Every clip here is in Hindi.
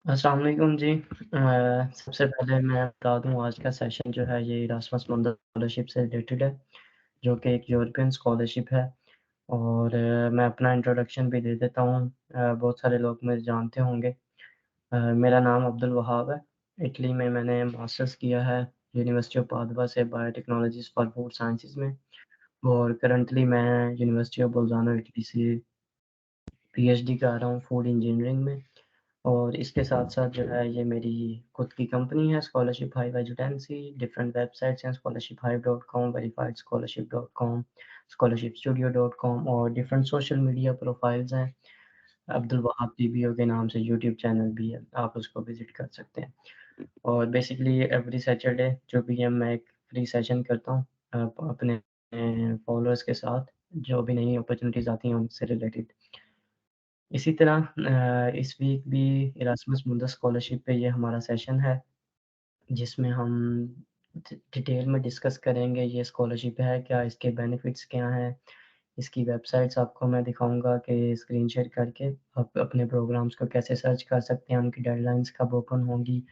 अस्सलाम वालेकुम जी। सबसे पहले मैं बता दूँ आज का सेशन जो है ये इरास्मस मुंडा स्कॉलरशिप से रिलेटेड है, जो कि एक यूरोपियन स्कॉलरशिप है और मैं अपना इंट्रोडक्शन भी दे देता हूँ। बहुत सारे लोग मुझे जानते होंगे। मेरा नाम अब्दुल वहाब है। इटली में मैंने मास्टर्स किया है यूनिवर्सिटी ऑफ पादुआ से बायोटेक्नोलॉजीज़ फॉर फूड साइंसेज़ में और करंटली मैं यूनिवर्सिटी ऑफ बोल्ज़ानो इटली से पीएचडी कर रहा हूँ फूड इंजीनियरिंग में। और इसके साथ-साथ जो है ये मेरी खुद की कंपनी है स्कॉलरशिप हाइव एजुटेंसी, डिफरेंट वेबसाइट्स हैं scholarshiphive.com, verifiedscholarship.com, scholarshipstudio.com और डिफरेंट सोशल मीडिया प्रोफाइल्स हैं। अब्दुल वहाब टीबीओ के नाम से यूट्यूब चैनल भी है, आप उसको विज़िट कर सकते हैं। और बेसिकली एवरी सैटरडे जो भी है मैं एक फ्री सेशन करता हूँ अपने फॉलोअर्स के साथ, जो भी नई अपॉर्च्युनिटीज़ आती हैं उनसे रिलेटेड। इसी तरह इस वीक भी इरास्मस मुंडा स्कॉलरशिप पे ये हमारा सेशन है, जिसमें हम डिटेल में डिस्कस करेंगे ये स्कॉलरशिप है क्या, इसके बेनिफिट्स क्या हैं, इसकी वेबसाइट्स आपको मैं दिखाऊँगा कि स्क्रीन शेयर करके आप अपने प्रोग्राम्स को कैसे सर्च कर सकते हैं, उनकी डेडलाइन्स कब ओपन होंगी,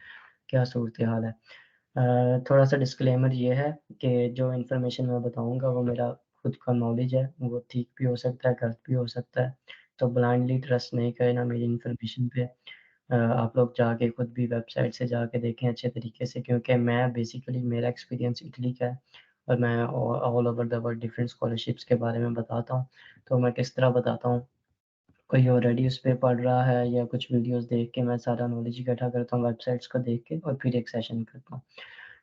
क्या सूरत-ए-हाल है। थोड़ा-सा डिस्क्लेमर ये है कि जो इन्फॉर्मेशन मैं बताऊँगा वो मेरा खुद का नॉलेज है, वो ठीक भी हो सकता है, गलत भी हो सकता है, तो ब्लाइंडली ट्रस्ट नहीं करना मेरी इन्फॉर्मेशन पे। आप लोग जाके खुद भी वेबसाइट से जाके देखें अच्छे तरीके से क्योंकि मैं बेसिकली मेरा एक्सपीरियंस इटली का है और मैं all over the world different scholarships के बारे में बताता हूँ। तो मैं किस तरह बताता हूँ, कोई ऑलरेडी उस पे पढ़ रहा है या कुछ वीडियोज़ देख के मैं सारा नॉलेज इकट्ठा करता हूँ वेबसाइट्स को देख के और फिर एक सेशन करता हूँ।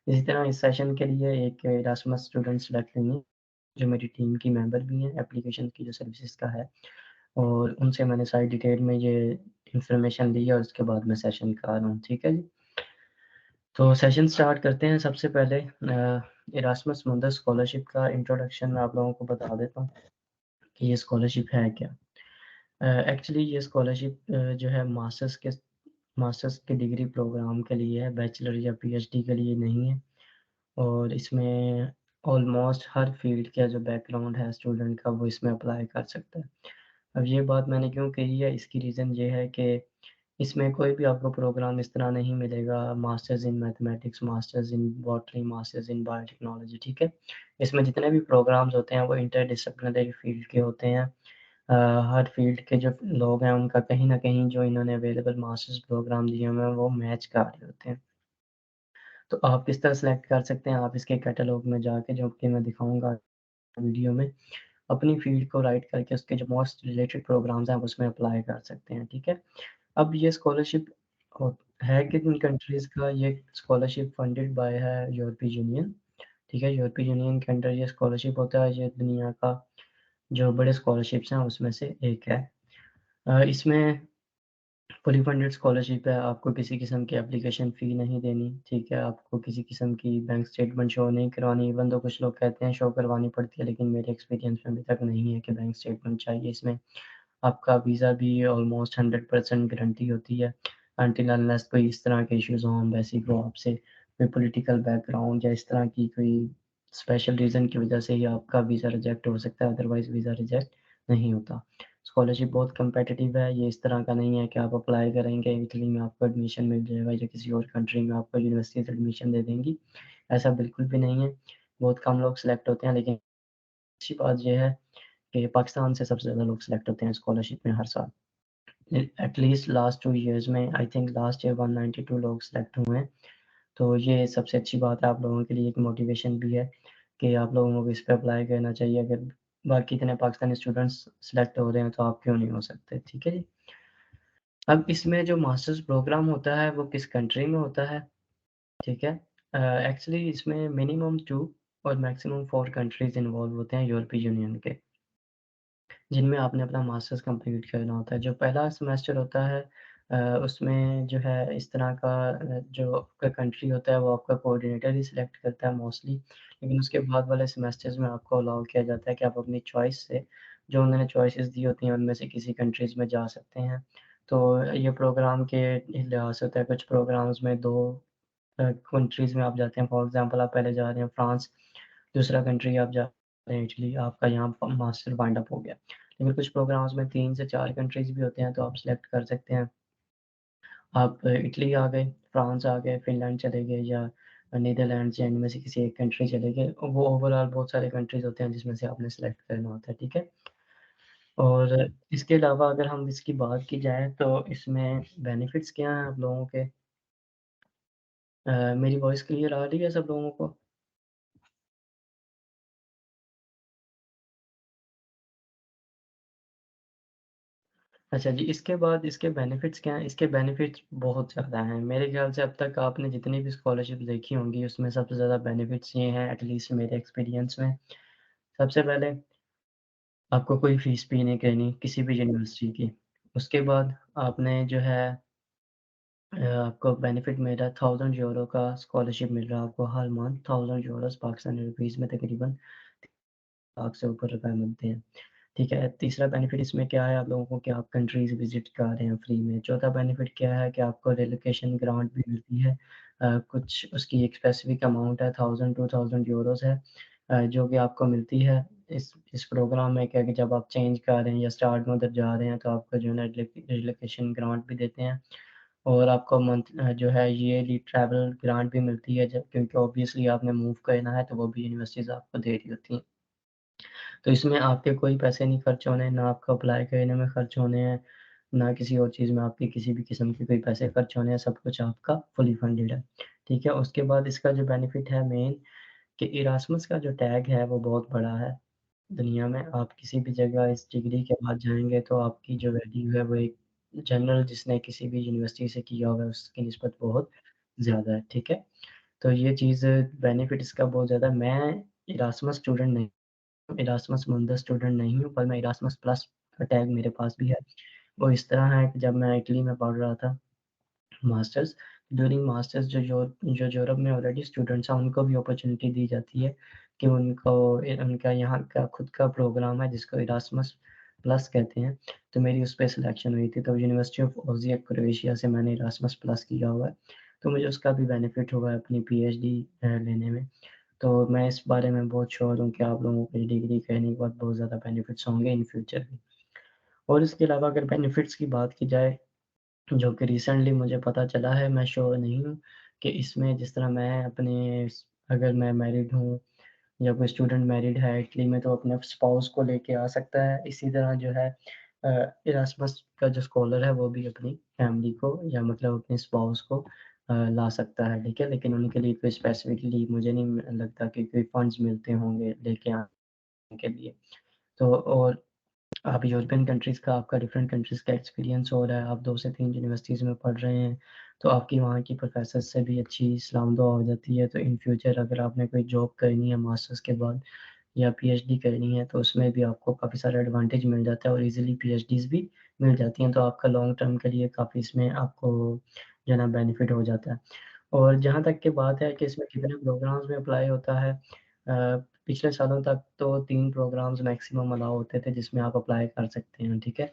इसी तरह इस सेशन के लिए एक इरास्मस स्टूडेंट सेलेक्ट हुई हैं, जो मेरी टीम की मेंबर भी हैं, एप्लीकेशन की जो सर्विसेज़ का है और उनसे मैंने सारी डिटेल में ये इन्फॉर्मेशन ली है और उसके बाद मैं सेशन करा रहा हूँ, ठीक है जी। तो सेशन स्टार्ट करते हैं सबसे पहले इरास्मस मुंडा स्कॉलरशिप का इंट्रोडक्शन मैं आप लोगों को बता देता हूँ कि ये स्कॉलरशिप है क्या। एक्चुअली ये स्कॉलरशिप जो है मास्टर्स के डिग्री प्रोग्राम के लिए है, बैचलर या पीएचडी के लिए नहीं है। और इसमें ऑलमोस्ट हर फ़ील्ड का जो बैकग्राउंड है स्टूडेंट का वो इसमें अप्लाई कर सकता है। अब ये बात मैंने क्यों कही है इसकी रीज़न ये है कि इसमें कोई भी आपको प्रोग्राम इस तरह नहीं मिलेगा masters in mathematics, masters in botany, masters in biotechnology, ठीक है? इसमें जितने भी प्रोग्राम्स होते हैं वो इंटरडिसिप्लिनरी फ़ील्ड के होते हैं। अ, हर फ़ील्ड के जो लोग हैं उनका कहीं न कहीं जो इन्होंने अवेलेबल मास्टर्स प्रोग्राम दिए हुए हैं वो मैच कर रहे होते हैं। तो आप किस तरह सेलेक्ट कर सकते हैं, आप इसके कैटलॉग में जाके जो कि मैं दिखाऊँगा वीडियो में, अपनी फ़ील्ड को राइट करके उसके जो मोस्ट रिलेटेड प्रोग्राम्स हैं, आप उसमें अप्लाई कर सकते हैं, ठीक है? अब ये स्कॉलरशिप हो है किन कंट्रीज़ का, ये स्कॉलरशिप फंडेड बाय है यूरोपीय यूनियन, ठीक है? यूरोपीय यूनियन के अंडर ये स्कॉलरशिप होता है, ये दुनिया का जो बड़े स्कॉलरशिप्स हैं, उसमें से एक है। इसमें फुली फंडेड स्कॉलरशिप है, आपको किसी किस्म की एप्लीकेशन फ़ी नहीं देनी, ठीक है? आपको किसी किस्म की बैंक स्टेटमेंट शो नहीं करवानी, इवन दो कुछ लोग कहते हैं शो करवानी पड़ती है, लेकिन मेरे एक्सपीरियंस में अभी तक नहीं है कि बैंक स्टेटमेंट चाहिए इसमें। आपका वीज़ा भी ऑलमोस्ट 100% गारंटी होती है, अनटिल अनलेस कोई इस तरह के इश्यूज़ हों, एम्बेसी को आपसे कोई पॉलिटिकल बैकग्राउंड या इस तरह की कोई स्पेशल रीज़न की वजह से ही आपका वीज़ा रिजेक्ट हो सकता है, अदरवाइज़ वीज़ा रिजेक्ट नहीं होता। स्कॉलरशिप बहुत कॉम्पिटिटिव है, ये इस तरह का नहीं है कि आप अप्लाई करेंगे, इटली में आपको एडमिशन मिल जाएगा या किसी और कंट्री में आपको यूनिवर्सिटीज़ एडमिशन दे देंगी, ऐसा बिल्कुल भी नहीं है। बहुत कम लोग सेलेक्ट होते हैं, लेकिन अच्छी बात ये है कि पाकिस्तान से सबसे ज़्यादा लोग सेलेक्ट होते हैं स्कॉलरशिप में हर साल। एटलीस्ट लास्ट 2 इयर्स में आई थिंक लास्ट ईयर 192 लोग सेलेक्ट हुए हैं, तो ये सबसे अच्छी बात है आप लोगों के लिए एक मोटिवेशन भी है कि आप लोगों को इस पे अप्लाई करना चाहिए। अगर बाकी इतने पाकिस्तानी स्टूडेंट्स सेलेक्ट हो रहे हैं, तो आप क्यों नहीं हो सकते, ठीक है जी? अब इसमें जो मास्टर्स प्रोग्राम होता है, वो किस कंट्री में होता है, ठीक है? एक्चुअली इसमें मिनिमम 2 और मैक्सिमम 4 कंट्रीज़ इन्वॉल्व होते हैं यूरोपीय यूनियन के। जिनमें आपने अपना मास्टर्स कंप्लीट करना होता है। जो पहला सेमेस्टर होता है उसमें जो है इस तरह का जो आपका कंट्री होता है वो आपका कोऑर्डिनेटर ही सिलेक्ट करता है मोस्टली। लेकिन उसके बाद वाले सेमेस्टर्स में आपको अलाउ किया जाता है कि आप अपनी चॉइस से जो उन्होंने चॉइसेस दी होती हैं उनमें से किसी कंट्रीज़ में जा सकते हैं। तो ये प्रोग्राम के लिहाज से होता है, कुछ प्रोग्राम्स में 2 कंट्रीज़ में आप जाते हैं। फॉर एग्ज़ाम्पल आप पहले जा रहे हैं फ्रांस, दूसरा कंट्री आप जा रहे हैं इटली, आपका यहाँ प मास्टर वाइंड अप हो गया। लेकिन कुछ प्रोग्राम्स में 3 से 4 कंट्रीज़ भी होते हैं, तो आप सिलेक्ट कर सकते हैं। आप इटली आ गए, फ्रांस आ गए, फ़िनलैंड चले गए या नीदरलैंड्स या इनमें से किसी एक कंट्री चले गए। वो ओवरऑल बहुत सारे कंट्रीज़ होते हैं जिसमें से आपने सेलेक्ट करना होता है, ठीक है? और इसके अलावा अगर हम इसकी बात की जाए तो इसमें बेनिफिट्स क्या हैं आप लोगों के? मेरी वॉइस क्लियर आ रही है सब लोगों को? अच्छा जी, इसके बाद इसके बेनिफिट्स क्या हैं? इसके बेनिफिट्स बहुत ज़्यादा हैं। मेरे ख़्याल से अब तक आपने जितनी भी स्कॉलरशिप देखी होंगी, उसमें सबसे ज़्यादा बेनिफिट्स ये हैं एटलीस्ट मेरे एक्सपीरियंस में। सबसे पहले आपको कोई फ़ीस पे नहीं करनी किसी भी यूनिवर्सिटी की। उसके बाद आपने जो है आपको बेनिफिट मिल रहा है €1000 का स्कॉलरशिप मिल रहा है आपको हर मंथ €1000 पाकिस्तानी रुपीज़ में तकरीबन लाख से ऊपर रुपए मिलते हैं। ठीक है, तीसरा बेनिफिट इसमें क्या है आप लोगों को कि आप कंट्रीज़ विज़िट कर रहे हैं फ्री में। चौथा बेनिफिट क्या है कि आपको रिलोकेशन ग्रांट भी मिलती है। कुछ उसकी एक स्पेसिफ़िक अमाउंट है 1000 यूरोज़ है जो कि आपको मिलती है इस प्रोग्राम में क्या है कि जब आप चेंज कर रहे हैं या स्टार्ट में उधर जा रहे हैं तो आपको जो है ना रिलोकेशन ग्रांट भी देते हैं और आपको जो है ईयरली ट्रैवल ग्रांट भी मिलती है जब क्योंकि ऑब्वियसली आपने मूव करना है तो वो भी यूनिवर्सिटीज़ आपको दे रही होती हैं। तो इसमें आपके कोई पैसे नहीं खर्च होने, ना आपको अप्लाई करने में खर्च होने हैं, ना किसी और चीज़ में आपके किसी भी किस्म के कोई पैसे खर्च होने हैं, सब कुछ आपका फुली फंडेड है। ठीक है? उसके बाद इसका जो बेनिफिट है मेन कि इरास्मस का जो टैग है वो बहुत बड़ा है दुनिया में। आप किसी भी जगह इस डिग्री के बाद जाएँगे तो आपकी जो वैल्यू है वो एक जनरल जिसने किसी भी यूनिवर्सिटी से किया होगा उसकी निस्बत बहुत ज़्यादा है। ठीक है? तो ये चीज़ बेनिफिट इसका बहुत ज़्यादा है। मैं इरास्मस स्टूडेंट नहीं इरास्मस मुंदर स्टूडेंट नहीं हूँ, पर मैं इरास्मस प्लस का टैग मेरे पास भी है। वो इस तरह है कि जब मैं इटली में पढ़ रहा था मास्टर्स, ड्यूरिंग मास्टर्स जो यूरोप में ऑलरेडी स्टूडेंट्स हैं, उनको भी अपॉर्च्युनिटी दी जाती है कि उनका यहाँ का खुद का प्रोग्राम है जिसको इरास्मस प्लस कहते हैं, तो मेरी उस पे सिलेक्शन हुई थी। तो यूनिवर्सिटी ऑफ ऑज़िया क्रोएशिया से मैंने इरास्मस प्लस किया हुआ है, तो मुझे उसका भी बेनिफिट हुआ है अपनी पीएचडी लेने में। तो मैं इस बारे में बहुत श्योर हूँ कि आप लोगों को ये डिग्री करने के बाद बहुत ज़्यादा बेनिफिट्स होंगे इन फ्यूचर भी। और इसके अलावा अगर बेनिफिट्स की बात की जाए, जो कि रिसेंटली मुझे पता चला है, मैं श्योर नहीं हूँ कि इसमें जिस तरह मैं अपने स अगर मैं मैरिड हूँ या कोई स्टूडेंट मैरिड है इटली में तो अपने स्पाउस को लेके आ सकता है। इसी तरह जो है इरास्मस का जो स्कॉलर है वो भी अपनी फैमिली को या मतलब अपने स्पाउस को ला सकता है, ठीक है? लेकिन उनके लिए कोई स्पेसिफिकली मुझे नहीं लगता कि कोई फंड्स मिलते होंगे लेके आने के लिए। तो और आप यूरोपियन कंट्रीज़ का आपका डिफरेंट कंट्रीज़ का एक्सपीरियंस हो रहा है, आप 2 से 3 यूनिवर्सिटीज़ में पढ़ रहे हैं, तो आपकी वहाँ की प्रोफ़ेसर्स से भी अच्छी सलाम-दुआ हो जाती है। तो इन फ्यूचर अगर आपने कोई जॉब करनी है मास्टर्स के बाद या पीएचडी करनी है, तो उसमें भी आपको काफ़ी सारा एडवांटेज मिल जाता है और ईज़िली पीएचडीज़ भी मिल जाती हैं, तो आपका लॉन्ग टर्म के लिए काफ़ी इसमें आपको जो है ना बेनिफिट हो जाता है। और जहाँ तक की बात है कि इसमें कितने प्रोग्राम्स में अप्लाई होता है पिछले सालों तक तो 3 प्रोग्राम्स मैक्सिमम अलाउ होते थे जिसमें आप अप्लाई कर सकते हैं, ठीक है?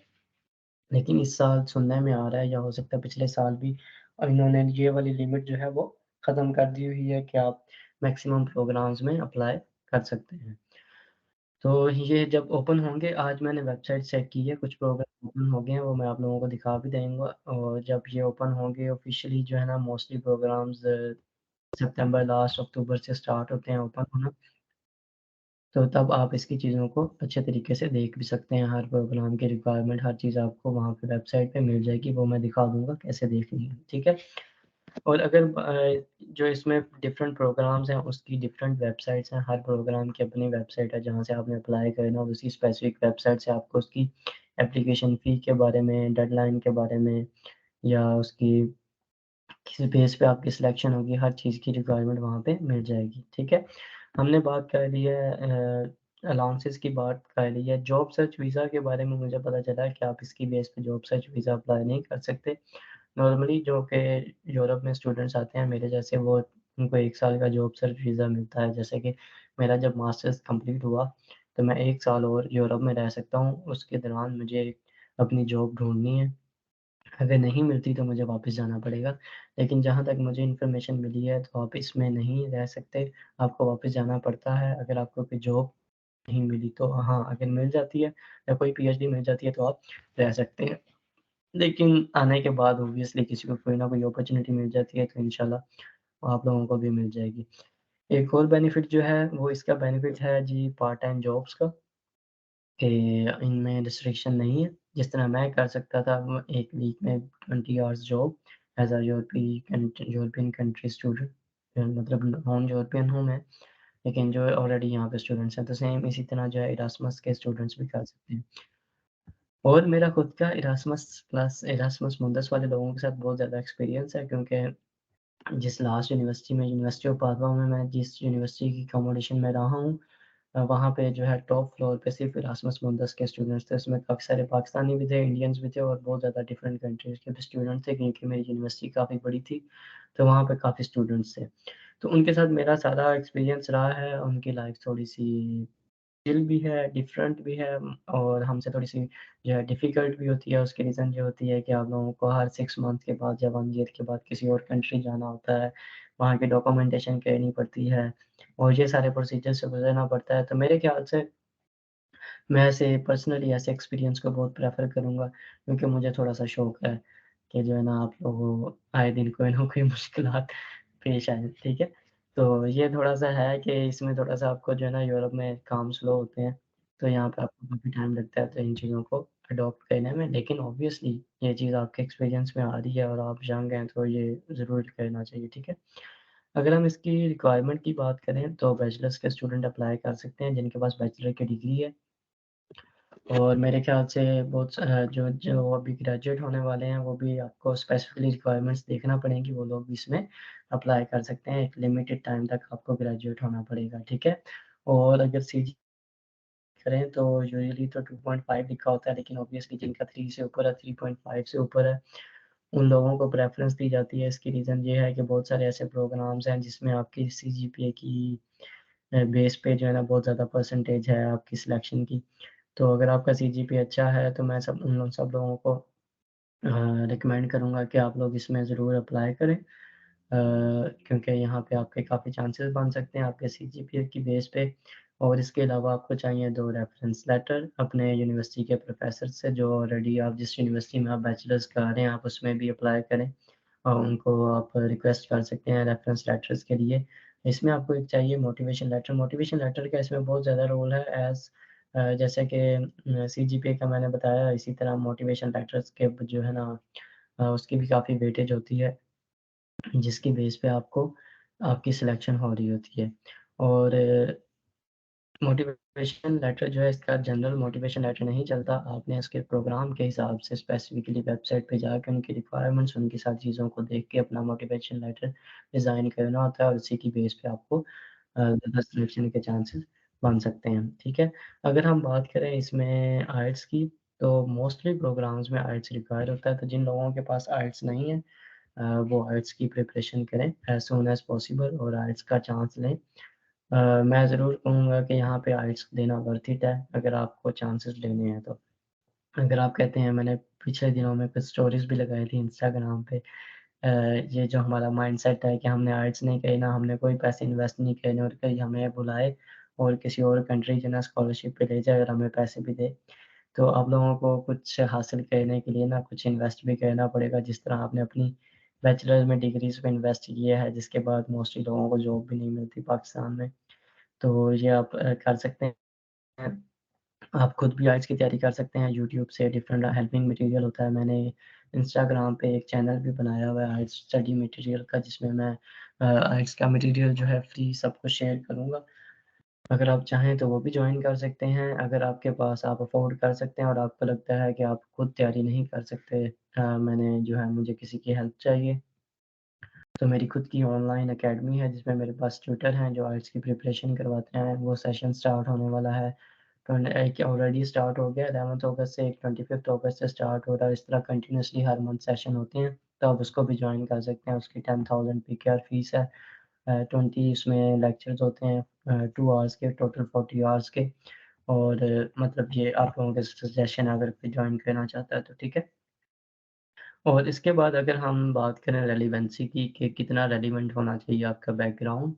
लेकिन इस साल सुनने में आ रहा है या हो सकता है पिछले साल भी इन्होंने ये वाली लिमिट जो है वो ख़त्म कर दी हुई है कि आप मैक्सिमम प्रोग्राम्स में अप्लाई कर सकते हैं। तो ये जब ओपन होंगे आज मैंने वेबसाइट चेक की है, कुछ प्रोग्राम ओपन हो गए हैं, वो मैं आप लोगों को दिखा भी देंगा और जब ये ओपन होंगे ऑफ़िशियली जो है ना मोस्टली प्रोग्राम्स सितंबर लास्ट अक्टूबर से स्टार्ट होते हैं ओपन होना, तो तब आप इसकी चीज़ों को अच्छे तरीके से देख भी सकते हैं, हर प्रोग्राम की रिक्वायरमेंट हर चीज़ आपको वहाँ पे वेबसाइट पे मिल जाएगी, वो मैं दिखा दूँगा कैसे देखनी है, ठीक है? और अगर जो इसमें डिफरेंट प्रोग्राम्स हैं, उसकी डिफरेंट वेबसाइट्स हैं, हर प्रोग्राम की अपनी वेबसाइट है, जहाँ से आपने अप्लाई करना है, उसी स्पेसिफिक वेबसाइट से आपको उसकी एप्लीकेशन फ़ी के बारे में, डेडलाइन के बारे में या उसकी किस बेस पे आपकी सिलेक्शन होगी, हर चीज़ की रिक्वायरमेंट वहाँ पे मिल जाएगी, ठीक है? हमने बात कर ली है अलाउंसेस की बात कर ली है, जॉब सर्च वीज़ा के बारे में मुझे पता चला है कि आप इसकी बेस पे जॉब सर्च वीज़ा अप्लाई नहीं कर सकते। नॉर्मली जो कि यूरोप में स्टूडेंट्स आते हैं मेरे जैसे वो उनको 1 साल का जॉब सर्च वीज़ा मिलता है। जैसे कि मेरा जब मास्टर्स कंप्लीट हुआ, तो मैं 1 साल और यूरोप में रह सकता हूँ। उसके दौरान मुझे अपनी जॉब ढूँढनी है। अगर नहीं मिलती तो मुझे वापस जाना पड़ेगा। लेकिन जहाँ तक मुझे इन्फॉर्मेशन मिली है तो आप इसमें नहीं रह सकते, आपको वापस जाना पड़ता है। अगर आपको कोई जॉब नहीं मिली तो हाँ, अगर मिल जाती है या कोई पीएचडी मिल जाती है तो आप रह सकते हैं। लेकिन आने के बाद ऑब्वियसली किसी को कोई ना कोई अपॉर्च्युनिटी मिल जाती है, तो इंशाल्लाह आप लोगों को भी मिल जाएगी। एक और बेनिफिट जो है, वो इसका बेनिफिट है जी पार्ट टाइम जॉब्स का, कि इनमें रिस्ट्रिक्शन नहीं है। जिस तरह मैं कर सकता था वो 1 वीक में 20 hours job as a European country student, मतलब नॉन यूरोपियन हूँ मैं, लेकिन जो ऑलरेडी यहाँ पे स्टूडेंट्स हैं, तो सेम इसी तरह जो है इरास्मस के स्टूडेंट्स भी कर सकते हैं। और मेरा खुद का इरास्मस मुंदस वाले लोगों के साथ बहुत ज़्यादा एक्सपीरियंस है, क्योंकि जिस लास्ट यूनिवर्सिटी ऑफ पादवा में मैं जिस यूनिवर्सिटी की अकोमोडेशन में रहा हूँ, वहाँ पे जो है टॉप फ्लोर पे सिर्फ़ इरास्मस मुंदस के स्टूडेंट्स थे। उसमें काफ़ी सारे पाकिस्तानी भी थे, इंडियंस भी थे और बहुत ज़्यादा डिफरेंट कंट्रीज़ के भी स्टूडेंट थे, क्योंकि मेरी यूनिवर्सिटी काफ़ी बड़ी थी, तो वहाँ पे काफ़ी स्टूडेंट्स थे। तो उनके साथ मेरा सारा एक्सपीरियंस रहा है, उनकी लाइफ़ थोड़ी-सी चिल भी है, डिफरेंट भी है, और हमसे थोड़ी-सी जो है डिफ़िकल्ट भी होती है। उसकी रीज़न ये होती है कि आप लोगों को हर 6 मंथ के बाद या 1 ईयर के बाद किसी और कंट्री जाना होता है, वहाँ की डॉक्यूमेंटेशन करनी पड़ती है और ये सारे प्रोसीजर से गुज़रना पड़ता है। तो मेरे ख़्याल से मैं ऐसे पर्सनली ऐसे एक्सपीरियंस को बहुत प्रेफ़र करूँगा, क्योंकि मुझे थोड़ा-सा शौक है कि जो है ना आप लोगों को आए दिन कोई ना कोई मुश्किलात पेश आए, ठीक है? तो ये थोड़ा-सा है कि इसमें थोड़ा-सा आपको जो है ना यूरोप में काम स्लो होते हैं, तो यहाँ पे आपको काफ़ी टाइम लगता है तो इन चीज़ों को अडॉप्ट करने में। लेकिन ऑब्वियसली ये चीज़ आपके एक्सपीरियंस में आ रही है और आप यंग हैं तो ये ज़रूर करना चाहिए, ठीक है? अगर हम इसकी रिक्वायरमेंट की बात करें तो बैचलर्स के स्टूडेंट अप्लाई कर सकते हैं जिनके पास बैचलर की डिग्री है। और मेरे ख़्याल से बहुत जो जो अभी ग्रेजुएट होने वाले हैं, वो भी आपको स्पेसिफ़िकली रिक्वायरमेंट्स देखना पड़ेंगी, वो लोग भी इसमें अप्लाई कर सकते हैं। एक लिमिटेड टाइम तक आपको ग्रेजुएट होना पड़ेगा, ठीक है? और अगर सीजी करें तो यूजुअली तो 2.5 लिखा होता है, लेकिन ऑब्वियसली जिनका 3 से ऊपर है, 3.5 से ऊपर है, उन लोगों को प्रेफ़रेंस दी जाती है। इसकी रीज़न ये है कि बहुत सारे ऐसे प्रोग्राम्स हैं जिसमें आपकी सीजीपीए की बेस पे जो है ना बहुत ज़्यादा परसेंटेज है आपकी सिलेक्शन की। तो अगर आपका सीजीपीए अच्छा है, तो मैं सब लोगों को रिकमेंड करूँगा कि आप लोग इसमें ज़रूर अप्लाई करें। क्योंकि यहाँ पे आपके काफ़ी चांसेस बन सकते हैं आपके सीजीपीए की बेस पे, और इसके अलावा आपको चाहिए 2 रेफ़रेंस लेटर अपने यूनिवर्सिटी के प्रोफ़ेसर से, जो ऑलरेडी आप जिस यूनिवर्सिटी में आप बैचलर्स कर रहे हैं, आप उसमें भी अप्लाई करें और उनको आप रिक्वेस्ट कर सकते हैं रेफ़रेंस लेटर्स के लिए। इसमें आपको एक चाहिए मोटिवेशन लेटर का इसमें बहुत ज़्यादा रोल है जैसे कि सीजीपीए का मैंने बताया, इसी तरह मोटिवेशन लेटर्स के जो है ना उसकी भी काफ़ी वेटेज होती है। जिसकी बेस पे आपको आपकी सिलेक्शन हो रही होती है। और मोटिवेशन लेटर जो है इसका जनरल मोटिवेशन लेटर नहीं चलता, आपने इसके प्रोग्राम के हिसाब से स्पेसिफिकली वेबसाइट पे जाके उनकी रिक्वायरमेंट्स, उनकी सारी चीज़ों को देख के अपना मोटिवेशन लेटर डिज़ाइन करना होता है और उसी की बेस पे आपको ज़्यादा सिलेक्शन के चांसेस बन सकते हैं, ठीक है? अगर हम बात करें इसमें आइल्स की, तो मोस्टली प्रोग्राम्स में आइल्स रिक्वायर्ड होता है, तो जिन लोगों के पास आइल्स नहीं है वो आइल्स की प्रिपरेशन करें एज़ सून एज़ पॉसिबल और आइल्स का चांस लें। मैं ज़रूर कहूँगा कि यहाँ पे आइल्स देना वर्थ इट है, अगर आपको चांसेस लेने हैं तो। अगर आप कहते हैं, मैंने पिछले दिनों में कुछ स्टोरीज़ भी लगाई थी इंस्टाग्राम पे, ये जो हमारा माइंडसेट है कि हमने आइल्स नहीं करना, हमने कोई पैसे इन्वेस्ट नहीं करने और कोई हमें बुलाए और किसी और कंट्री जो है ना स्कॉलरशिप पे ले जाए और हमें पैसे भी दे। तो आप लोगों को कुछ हासिल करने के लिए ना कुछ इन्वेस्ट भी करना पड़ेगा, जिस तरह आपने अपनी बैचलर में डिग्रीज़ पे इन्वेस्ट किया है, जिसके बाद मोस्टली लोगों को जॉब भी नहीं मिलती पाकिस्तान में। तो ये आप कर सकते हैं। आप खुद भी आइल्स की तैयारी कर सकते हैं, यूट्यूब से डिफरेंट हेल्पिंग मटीरियल होता है। मैंने इंस्टाग्राम पे एक चैनल भी बनाया हुआ है आइल्स स्टडी मटीरियल का, जिसमें मैं आइल्स का मटीरियल जो है फ्री सबको शेयर करूँगा। अगर आप चाहें तो वो भी जॉइन कर सकते हैं। अगर आपके पास आप अफ़ोर्ड कर सकते हैं और आपको लगता है कि आप खुद तैयारी नहीं कर सकते, मैंने जो है मुझे किसी की हेल्प चाहिए, तो मेरी खुद की ऑनलाइन अकेडमी है जिसमें मेरे पास ट्यूटर हैं जो आइल्स की प्रिपरेशन करवाते हैं। वो सेशन स्टार्ट होने वाला है। एक ऑलरेडी स्टार्ट हो गया 11th अगस्त से, एक 25th अगस्त से स्टार्ट हो रहा है। इस तरह कंटिन्यूअसली हर मंथ सेशन होते हैं, तो आप उसको भी जॉइन कर सकते हैं। उसकी 10,000 पीकेआर फीस है। 20 इसमें लेक्चर्स होते हैं 2 आवर्स के, टोटल 40 आवर्स के, और मतलब ये आप लोगों के सजेशन है अगर कोई जॉइन करना चाहता है तो, ठीक है? और इसके बाद अगर हम बात करें रेलेवेंसी की कि कितना रेलेवेंट होना चाहिए आपका बैकग्राउंड,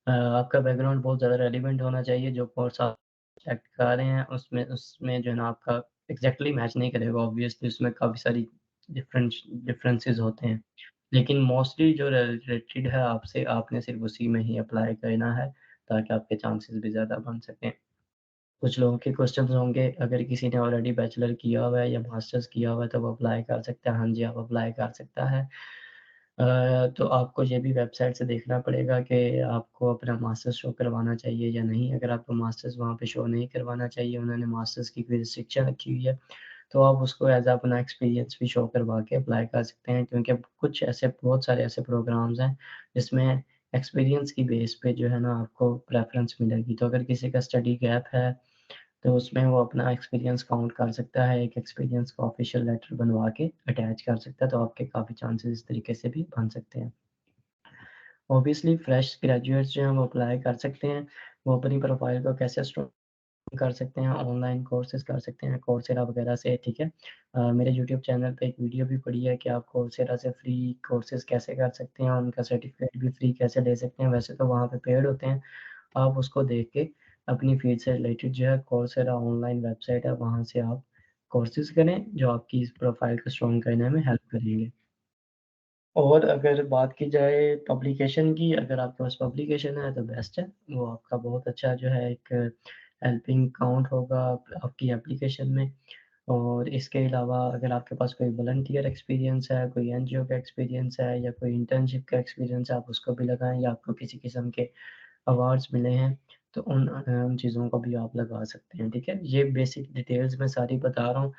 आपका बैकग्राउंड बहुत ज़्यादा रेलेवेंट होना चाहिए। जो कोर्स आप सेलेक्ट कर रहे हैं उसमें उसमें जो है ना आपका एग्ज़ैक्टली मैच नहीं करेगा, ऑब्वियसली उसमें काफ़ी सारी डिफरेंसेस होते हैं। लेकिन मोस्टली जो रिलेटेड है आपसे, आपने सिर्फ़ उसी में ही अप्लाई करना है, ताकि आपके चांसेस भी ज़्यादा बन सकें। कुछ लोगों के क्वेश्चन्स होंगे, अगर किसी ने ऑलरेडी बैचलर किया हुआ है या मास्टर्स किया हुआ है, तो वो अप्लाई कर सकता है। हाँ जी, आप अप्लाई कर सकता है। तो आपको ये भी वेबसाइट से देखना पड़ेगा कि आपको अपना मास्टर्स शो करवाना चाहिए या नहीं। अगर आपको मास्टर्स वहाँ पे शो नहीं करवाना चाहिए, उन्होंने मास्टर्स की कोई रिस्ट्रिक्शन रखी हुई है, तो आप उसको एज़ अपना एक्सपीरियंस भी शो करवा के अप्लाई कर सकते हैं, क्योंकि कुछ ऐसे बहुत सारे ऐसे प्रोग्राम्स हैं, जिसमें एक्सपीरियंस की बेस पे जो है ना आपको प्रेफ़रेंस मिलेगी। तो अगर किसी का स्टडी गैप है, तो उसमें वो अपना एक्सपीरियंस काउंट कर सकता है, एक एक्सपीरियंस का ऑफ़िशियल लेटर बनवा के अटैच कर सकता है, तो आपके काफ़ी चांसेस इस तरीके से भी बन सकते हैं। ऑब्वियसली फ्रेश ग्रेजुएट्स जो हैं वो अप्लाई कर सकते हैं, वो अपनी प्रोफ़ाइल को कैसे स्ट्रॉन्ग कर सकते हैं, ऑनलाइन कोर्सेज़ कर सकते हैं, coursera वगैरह से, ठीक है। मेरे यूट्यूब चैनल पे एक वीडियो भी पड़ी है कि आप coursera से फ्री कोर्सेज़ कैसे कर सकते हैं, उनका सर्टिफ़िकेट भी फ्री कैसे ले सकते हैं। वैसे तो वहाँ पे पेड होते हैं, आप उसको देख के अपनी फ़ील्ड से रिलेटेड जो है coursera ऑनलाइन वेबसाइट है, वहाँ से आप कोर्सेज़ करें, जो आपकी इस प्रोफ़ाइल को स्ट्रॉन्ग करने में हेल्प करेंगे। और अगर बात की जाए पब्लिकेशन की, अगर आपके पास पब्लिकेशन है तो बेस्ट है। वो आपका बहुत अच्छा जो है एक हेल्पिंग काउंट होगा आपकी एप्लीकेशन में। और इसके अलावा अगर आपके पास कोई वॉलंटियर एक्सपीरियंस है, कोई एनजीओ का एक्सपीरियंस है या कोई इंटर्नशिप का एक्सपीरियंस है, आप उसको भी लगाएँ, या आपको किसी किस्म के अवार्ड्स मिले हैं, तो उन चीज़ों को भी आप लगा सकते हैं, ठीक है? ये बेसिक डिटेल्स मैं सारी बता रहा हूँ,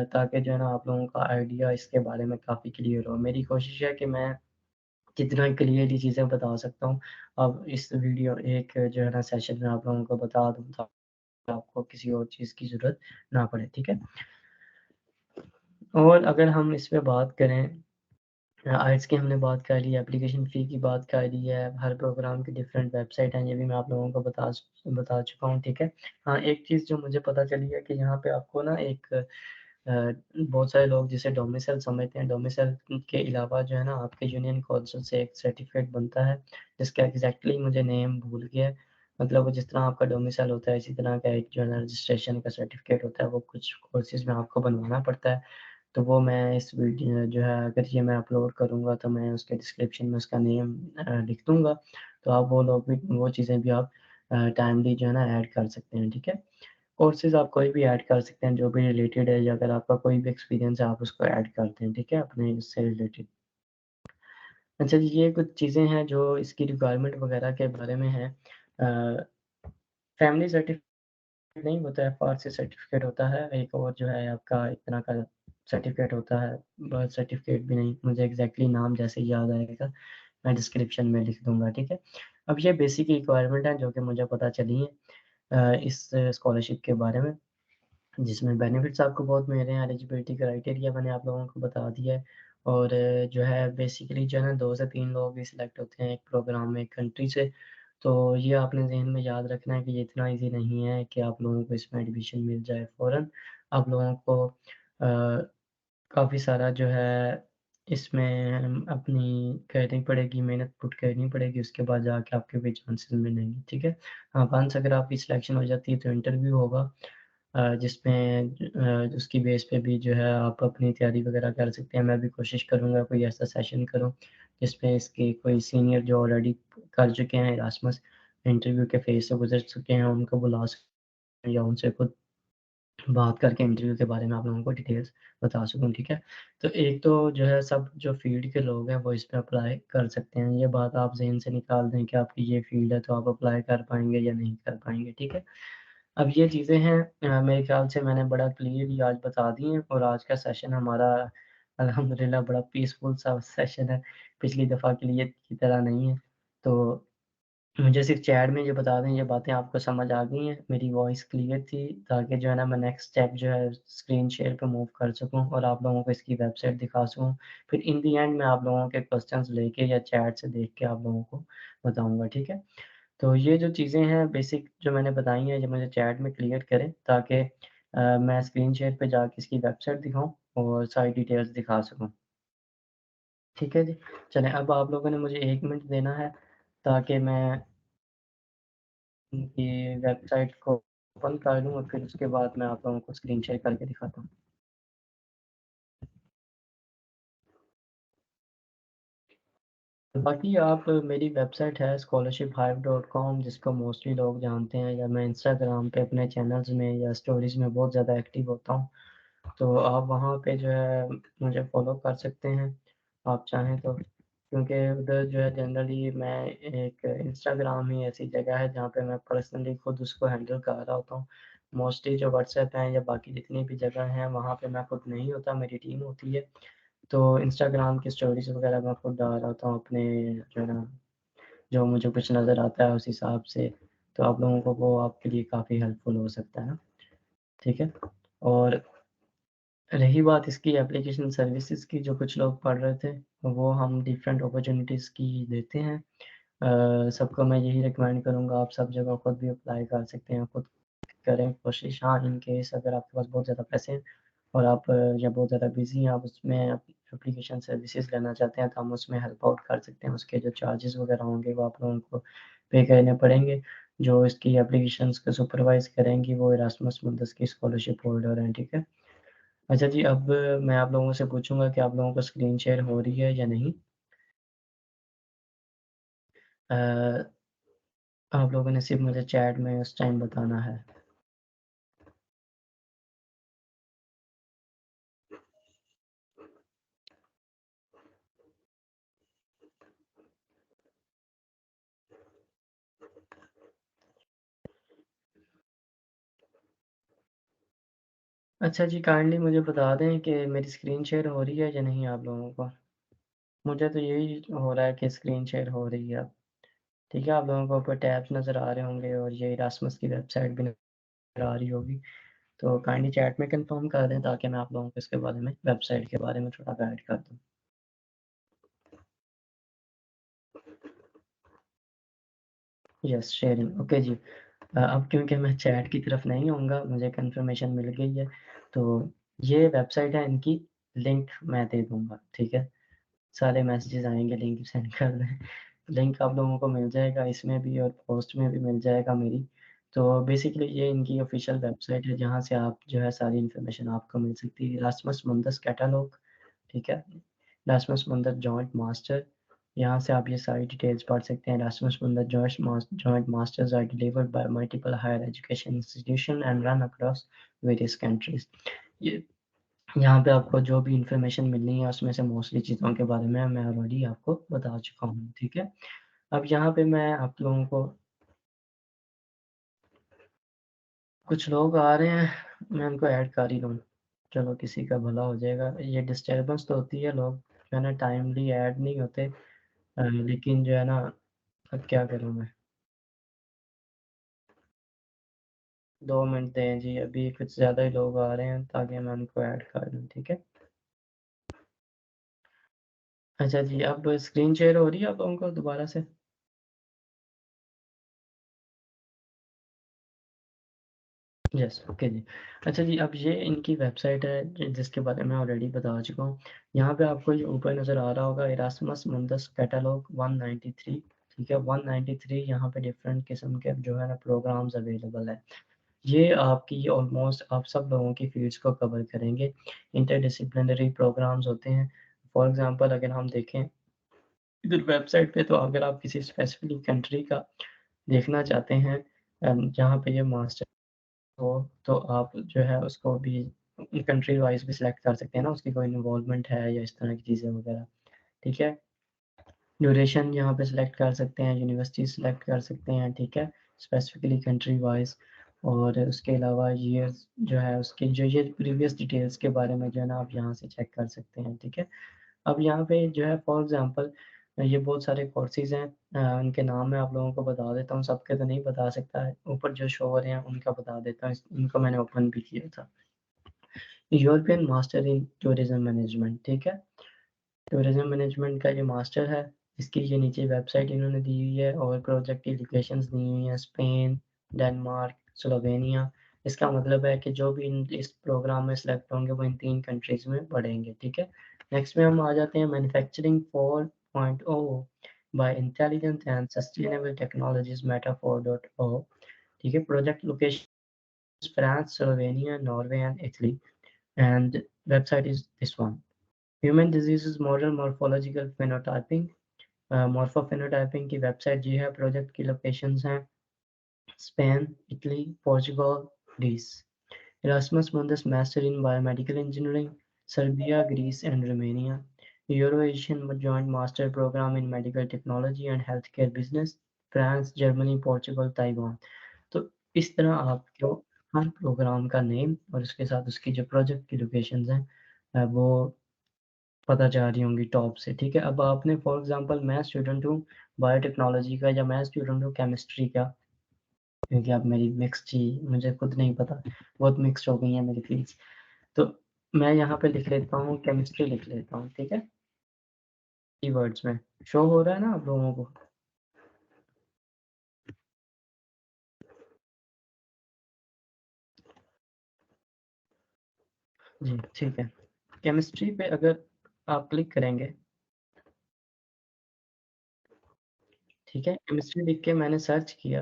ताकि जो है ना आप लोगों का आइडिया इसके बारे में काफ़ी क्लियर हो। मेरी कोशिश है कि मैं जितना क्लियरली चीज़ें बता सकता हूँ, अब इस वीडियो एक जो है ना सेशन में आप लोगों को बता दूँ, ताकि आपको किसी और चीज़ की ज़रूरत ना पड़े, ठीक है? और अगर हम इस पे बात करें, आइल्स की हमने बात कर ली, एप्लीकेशन फ़ी की बात कर ली है, हर प्रोग्राम की डिफरेंट वेबसाइट हैं, ये भी मैं आप लोगों को बता चुका हूँ, ठीक है? हाँ, एक चीज़ जो मुझे पता चली है कि यहाँ पे आपको ना एक बहुत सारे लोग जिसे डोमिसाइल समझते हैं, डोमिसाइल के अलावा जो है ना आपके यूनियन काउंसिल से एक सर्टिफ़िकेट बनता है, जिसका एग्ज़ैक्टली मुझे नेम भूल गया है। मतलब वो जिस तरह आपका डोमिसाइल होता है, इसी तरह का एक जो है ना रजिस्ट्रेशन का सर्टिफ़िकेट होता है, वो कुछ कोर्सेज़ में आपको बनवाना पड़ता है। तो वो मैं इस वीडियो जो है, अगर ये मैं अपलोड करूँगा तो मैं उसके डिस्क्रिप्शन में उसका नेम लिख दूँगा। तो आप वो लोग भी वो चीज़ें भी आप टाइमली जो है ना ऐड कर सकते हैं, ठीक है? कोर्सेज़ आप कोई भी ऐड कर सकते हैं जो भी रिलेटेड है, या अगर आपका कोई भी एक्सपीरियंस है आप उसको ऐड कर दें, ठीक है? अपने इससे रिलेटेड। अच्छा जी, ये कुछ चीज़ें हैं जो इसकी रिक्वायरमेंट वगैरह के बारे में हैं। फैमिली सर्टिफ़िकेट नहीं होता है, फ़ारसी सर्टिफ़िकेट होता है, एक और जो है आपका एक तरह का सर्टिफ़िकेट होता है, बर्थ सर्टिफ़िकेट भी नहीं, मुझे एग्ज़ैक्टली नाम जैसे ही याद आएगा, मैं डिस्क्रिप्शन में लिख दूँगा, ठीक है? अब ये बेसिक रिक्वायरमेंट है जो कि मुझे पता चली है इस स्कॉलरशिप के बारे में। जिसमें बेनिफिट्स आपको बहुत मिल रहे हैं, एलिजिबिलिटी क्राइटेरिया मैंने आप लोगों को बता दिया है। और जो है बेसिकली जो है ना 2 से 3 लोग ही सिलेक्ट होते हैं एक प्रोग्राम में एक कंट्री से। तो ये आपने ज़हन में याद रखना है कि ये इतना ईज़ी नहीं है कि आप लोगों को इसमें एडमिशन मिल जाए फ़ौरन। आप लोगों को काफ़ी सारा जो है इसमें अपनी करनी पड़ेगी, मेहनत पुट करनी पड़ेगी, उसके बाद जाके आपके भी चांसेस मिलेंगे, ठीक है? हाँ, वन्स अगर आपकी सिलेक्शन हो जाती है तो इंटरव्यू होगा, जिसमें उसकी बेस पे भी जो है आप अपनी तैयारी वगैरह कर सकते हैं। मैं भी कोशिश करूँगा कोई ऐसा सेशन करूँ, जिसमें इसके कोई सीनियर जो ऑलरेडी कर चुके हैं इरास्मस, इंटरव्यू के फेज़ से गुज़र चुके हैं, उनको बुला सकूँ या उनसे खुद बात करके इंटरव्यू के बारे में आप लोगों को डिटेल्स बता सकूँ, ठीक है? तो एक तो जो है सब जो फ़ील्ड के लोग हैं वो इस पे अप्लाई कर सकते हैं। ये बात आप ज़हन से निकाल दें कि आपकी ये फ़ील्ड है तो आप अप्लाई कर पाएँगे या नहीं कर पाएँगे, ठीक है? अब ये चीज़ें हैं, मेरे ख़्याल से मैंने बड़ा क्लियरली आज बता दी हैं, और आज का सेशन हमारा अल्हम्दुलिल्लाह बड़ा पीसफुल सा सेशन है, पिछली दफ़ा के लिए की तरह नहीं है। तो मुझे सिर्फ़ चैट में ये बता दें, ये बातें आपको समझ आ गई हैं, मेरी वॉइस क्लियर थी, ताकि जो है ना मैं नेक्स्ट स्टेप जो है स्क्रीन शेयर पे मूव कर सकूँ और आप लोगों को इसकी वेबसाइट दिखा सकूँ। फिर इन द एंड मैं आप लोगों के क्वेश्चंस लेके या चैट से देख के आप लोगों को बताऊँगा, ठीक है? तो ये जो चीज़ें हैं बेसिक जो मैंने बताई हैं, ये मुझे चैट में क्लियर करें, ताकि मैं स्क्रीन शेयर पे जाके इसकी वेबसाइट दिखाऊँ और सारी डिटेल्स दिखा सकूँ। ठीक है जी? चलें, अब आप लोगों ने मुझे 1 मिनट देना है, ताकि मैं उनकी वेबसाइट को ओपन कर लूँ और फिर उसके बाद मैं आप लोगों को स्क्रीन शेयर करके दिखाता हूँ। बाकी आप मेरी वेबसाइट है scholarshiphive.com, जिसको मोस्टली लोग जानते हैं, या मैं इंस्टाग्राम पे अपने चैनल्स में या स्टोरीज़ में बहुत ज़्यादा एक्टिव होता हूँ। तो आप वहाँ पे जो है मुझे फ़ॉलो कर सकते हैं, आप चाहें तो। क्योंकि उधर जो है जनरली मैं एक इंस्टाग्राम ही ऐसी जगह है जहाँ पे मैं पर्सनली खुद उसको हैंडल कर रहा होता हूँ। मोस्टली जो व्हाट्सएप है या बाकी जितनी भी जगह हैं वहाँ पे मैं खुद नहीं होता, मेरी टीम होती है। तो इंस्टाग्राम की स्टोरीज़ वगैरह मैं खुद डाल रहा होता हूँ अपने, जो है ना, जो मुझे कुछ नज़र आता है उस हिसाब से। तो आप लोगों को वो आपके लिए काफ़ी हेल्पफुल हो सकता है ना, ठीक है? और रही बात इसकी एप्लीकेशन सर्विसेज़ की, जो कुछ लोग पढ़ रहे थे, वो हम डिफरेंट अपॉर्च्युनिटीज़ की देते हैं। सबको मैं यही रिकमेंड करूँगा, आप सब जगह खुद भी अप्लाई कर सकते हैं, खुद करें कोशिश। हाँ, इन केस अगर आपके पास बहुत ज़्यादा पैसे हैं और आप या बहुत ज़्यादा बिज़ी हैं, आप उसमें एप्लीकेशन सर्विसेज़ लेना चाहते हैं, तो हम उसमें हेल्प आउट कर सकते हैं। उसके जो चार्जेज़ वगैरह होंगे वो आप लोगों को पे करने पड़ेंगे। जो इसकी एप्लीकेशंस को सुपरवाइज़ करेंगी वो इरास्मस मुंदस की स्कॉलरशिप होल्डर हैं, ठीक है? अच्छा जी, अब मैं आप लोगों से पूछूँगा कि आप लोगों को स्क्रीन शेयर हो रही है या नहीं? अ, आप लोगों ने सिर्फ़ मुझे चैट में उस टाइम बताना है। अच्छा जी, काइंडली मुझे बता दें कि मेरी स्क्रीन शेयर हो रही है या नहीं आप लोगों को? मुझे तो यही हो रहा है कि स्क्रीन शेयर हो रही है अब। ठीक है, आप लोगों को ऊपर टैब्स नज़र आ रहे होंगे और ये इरास्मस की वेबसाइट भी नज़र आ रही होगी। तो काइंडली चैट में कन्फर्म कर दें ताकि मैं आप लोगों को इसके बारे में, वेबसाइट के बारे में थोड़ा गाइड कर दूँ। यस, शेयरिंग, ओके जी। अब क्योंकि मैं चैट की तरफ नहीं आऊँगा, मुझे कन्फर्मेशन मिल गई है, तो ये वेबसाइट है इनकी, लिंक मैं दे दूँगा, ठीक है? सारे मैसेजेस आएँगे, लिंक सेंड कर दें। लिंक आप लोगों को मिल जाएगा, इसमें भी और पोस्ट में भी मिल जाएगा मेरी। तो बेसिकली ये इनकी ऑफ़िशियल वेबसाइट है जहाँ से आप जो है सारी इन्फॉर्मेशन आपको मिल सकती है। इरास्मस मुंदस कैटालॉग, ठीक है? इरास्मस मुंदस जॉइंट मास्टर, यहाँ से आप ये सारी डिटेल्स पढ़ सकते हैं। Erasmus Mundus joint masters are delivered by multiple higher education institution and run across various countries. ये यहाँ पे आपको जो भी इन्फॉर्मेशन मिलनी है उसमें से मोस्टली चीज़ों के बारे में मैं ऑलरेडी आपको बता चुका हूँ, ठीक है? अब यहाँ पे मैं आप लोगों को, कुछ लोग आ रहे हैं, मैं उनको ऐड कर ही लूँ। चलो किसी का भला हो जाएगा। ये डिस्टर्बेंस तो होती है, लोग जो है ना टाइमली ऐड नहीं होते, लेकिन जो है ना, अब क्या करूँ मैं? 2 मिनट दें जी, अभी कुछ ज़्यादा ही लोग आ रहे हैं ताकि मैं उनको ऐड कर दूँ, ठीक है? अच्छा जी, अब स्क्रीन शेयर हो रही है आप लोगों को दोबारा से? यस, ओके जी। अच्छा जी, अब ये इनकी वेबसाइट है जिसके बारे में ऑलरेडी बता चुका हूँ। यहाँ पे आपको ये ऊपर नज़र आ रहा होगा इरास्मस मुंदस कैटालॉग 193, ठीक है? 193 यहाँ पे डिफरेंट किस्म के जो है ना प्रोग्राम्स अवेलेबल हैं। ये आपकी ऑलमोस्ट आप सब लोगों की फ़ील्ड्स को कवर करेंगे। इंटरडिसिप्लिनरी प्रोग्राम्स होते हैं। फॉर एग्ज़ाम्पल अगर हम देखें इधर वेबसाइट पे, तो अगर आप किसी स्पेसिफ़िक कंट्री का देखना चाहते हैं, जहाँ पे ये मास्टर हो, तो आप जो है उसको भी कंट्री वाइज़ भी सिलेक्ट कर सकते हैं ना, उसकी कोई इन्वॉल्वमेंट है या इस तरह की चीज़ें वगैरह, ठीक है? ड्यूरेशन यहाँ पे सिलेक्ट कर सकते हैं, यूनिवर्सिटी सिलेक्ट कर सकते हैं, ठीक है? स्पेसिफिकली कंट्री वाइज़, और उसके अलावा ईयर्स जो है उसकी, जो ये प्रीवियस डिटेल्स के बारे में जो है ना आप यहाँ से चेक कर सकते हैं, ठीक है? अब यहाँ पे जो है फॉर एग्ज़ाम्पल ये बहुत सारे कोर्सेज़ हैं, उनके नाम मैं आप लोगों को बता देता हूँ, सबके तो नहीं बता सकता, ऊपर जो शो हो रहे हैं उनका बता देता हूँ, इनको मैंने ओपन भी किया था। यूरोपियन मास्टर इन टूरिज़्म मैनेजमेंट, ठीक है? टूरिज़्म मैनेजमेंट का ये मास्टर है, इसकी ये नीचे वेबसाइट इन्होंने दी हुई है और प्रोजेक्ट की लोकेशंस दी हुई हैं, स्पेन, डेनमार्क, स्लोवेनिया। इसका मतलब है कि जो भी इन इस प्रोग्राम में सेलेक्ट होंगे वो इन 3 कंट्रीज़ में पढ़ेंगे, ठीक है? नेक्स्ट में हम आ जाते हैं manufacturing 4.0 by intelligent and sustainable technologies meta 4.0, ठीक है? Project location France, Slovenia, Norway and Italy, and website is this one. Human diseases model morphological phenotyping. Morphophenotyping की वेबसाइट ये है, प्रोजेक्ट की लोकेशंस हैं Spain, Italy, Portugal, Greece. Erasmus Mundus Master in Biomedical Engineering, Serbia, Greece and Romania. Euro-Asian Joint Master Program in Medical Technology and Healthcare Business, France, Germany, Portugal, Taiwan। तो इस तरह आपको हर प्रोग्राम का नेम और उसके साथ उसकी जो प्रोजेक्ट की लोकेशंस हैं वो पता चल रही होंगी टॉप से, ठीक है? अब आपने फॉर एग्ज़ाम्पल मैं स्टूडेंट हूँ बायोटेक्नोलॉजी का या मैं स्टूडेंट हूँ केमिस्ट्री का, क्योंकि अब मेरी मिक्स थी, मुझे खुद नहीं पता, बहुत मिक्स्ड हो गई हैं मेरी फ़ील्ड्स। तो मैं यहाँ पे लिख लेता हूँ केमिस्ट्री लिख लेता हूँ, ठीक है? कीवर्ड्स में। शो हो रहा है ना आप लोगों को? जी, ठीक है। केमिस्ट्री पे अगर आप क्लिक करेंगे, ठीक है? केमिस्ट्री लिख के मैंने सर्च किया,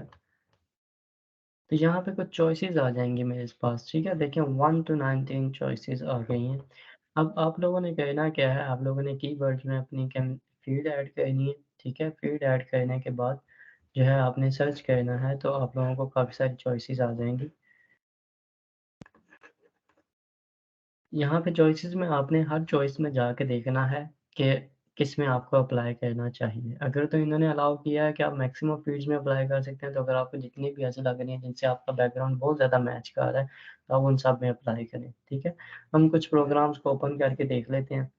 तो यहाँ पे कुछ चॉइसेस आ जाएँगी मेरे पास, ठीक है? देखिए 1 टू 9 3 चॉइसेस आ गई हैं। अब आप लोगों ने करना क्या है, आप लोगों ने कीवर्ड्स में अपनी फ़ील्ड ऐड करनी है, ठीक है? फ़ील्ड ऐड करने के बाद जो है आपने सर्च करना है, तो आप लोगों को काफ़ी सारी चॉइसेस आ जाएँगी। यहाँ पे चॉइसेस में आपने हर चॉइस में जाके देखना है कि किस में आपको अप्लाई करना चाहिए। अगर तो इन्होंने अलाउ किया है कि आप मैक्सिमम फ़ील्ड्स में अप्लाई कर सकते हैं, तो अगर आपको जितनी भी ऐसी लग रही हैं जिनसे आपका बैकग्राउंड बहुत ज़्यादा मैच कर रहा है, तो आप उन सब में अप्लाई करें, ठीक है? हम कुछ प्रोग्राम्स को ओपन करके देख लेते हैं।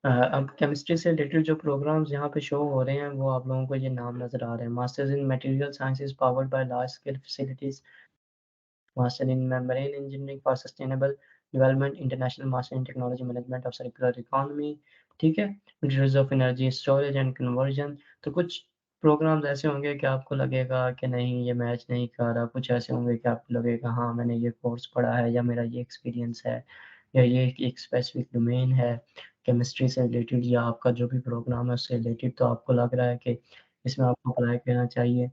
अब केमिस्ट्री से रिलेटेड जो प्रोग्राम्स यहाँ पे शो हो रहे हैं, वो आप लोगों को ये नाम नज़र आ रहे हैं। Masters in material sciences powered by large scale facilities, Master in Marine Engineering for Sustainable Development, International Master in Technology Management of Circular Economy, ठीक है? Use of Energy Storage and Conversion। तो कुछ प्रोग्राम्स ऐसे होंगे कि आपको लगेगा कि नहीं ये मैच नहीं कर रहा, कुछ ऐसे होंगे कि आपको लगेगा हाँ मैंने ये कोर्स पढ़ा है या मेरा ये एक्सपीरियंस है या ये एक स्पेसिफिक डोमेन है केमिस्ट्री से रिलेटेड या आपका जो भी प्रोग्राम है उससे रिलेटेड, तो आपको लग रहा है कि इसमें आपको अप्लाई करना चाहिए।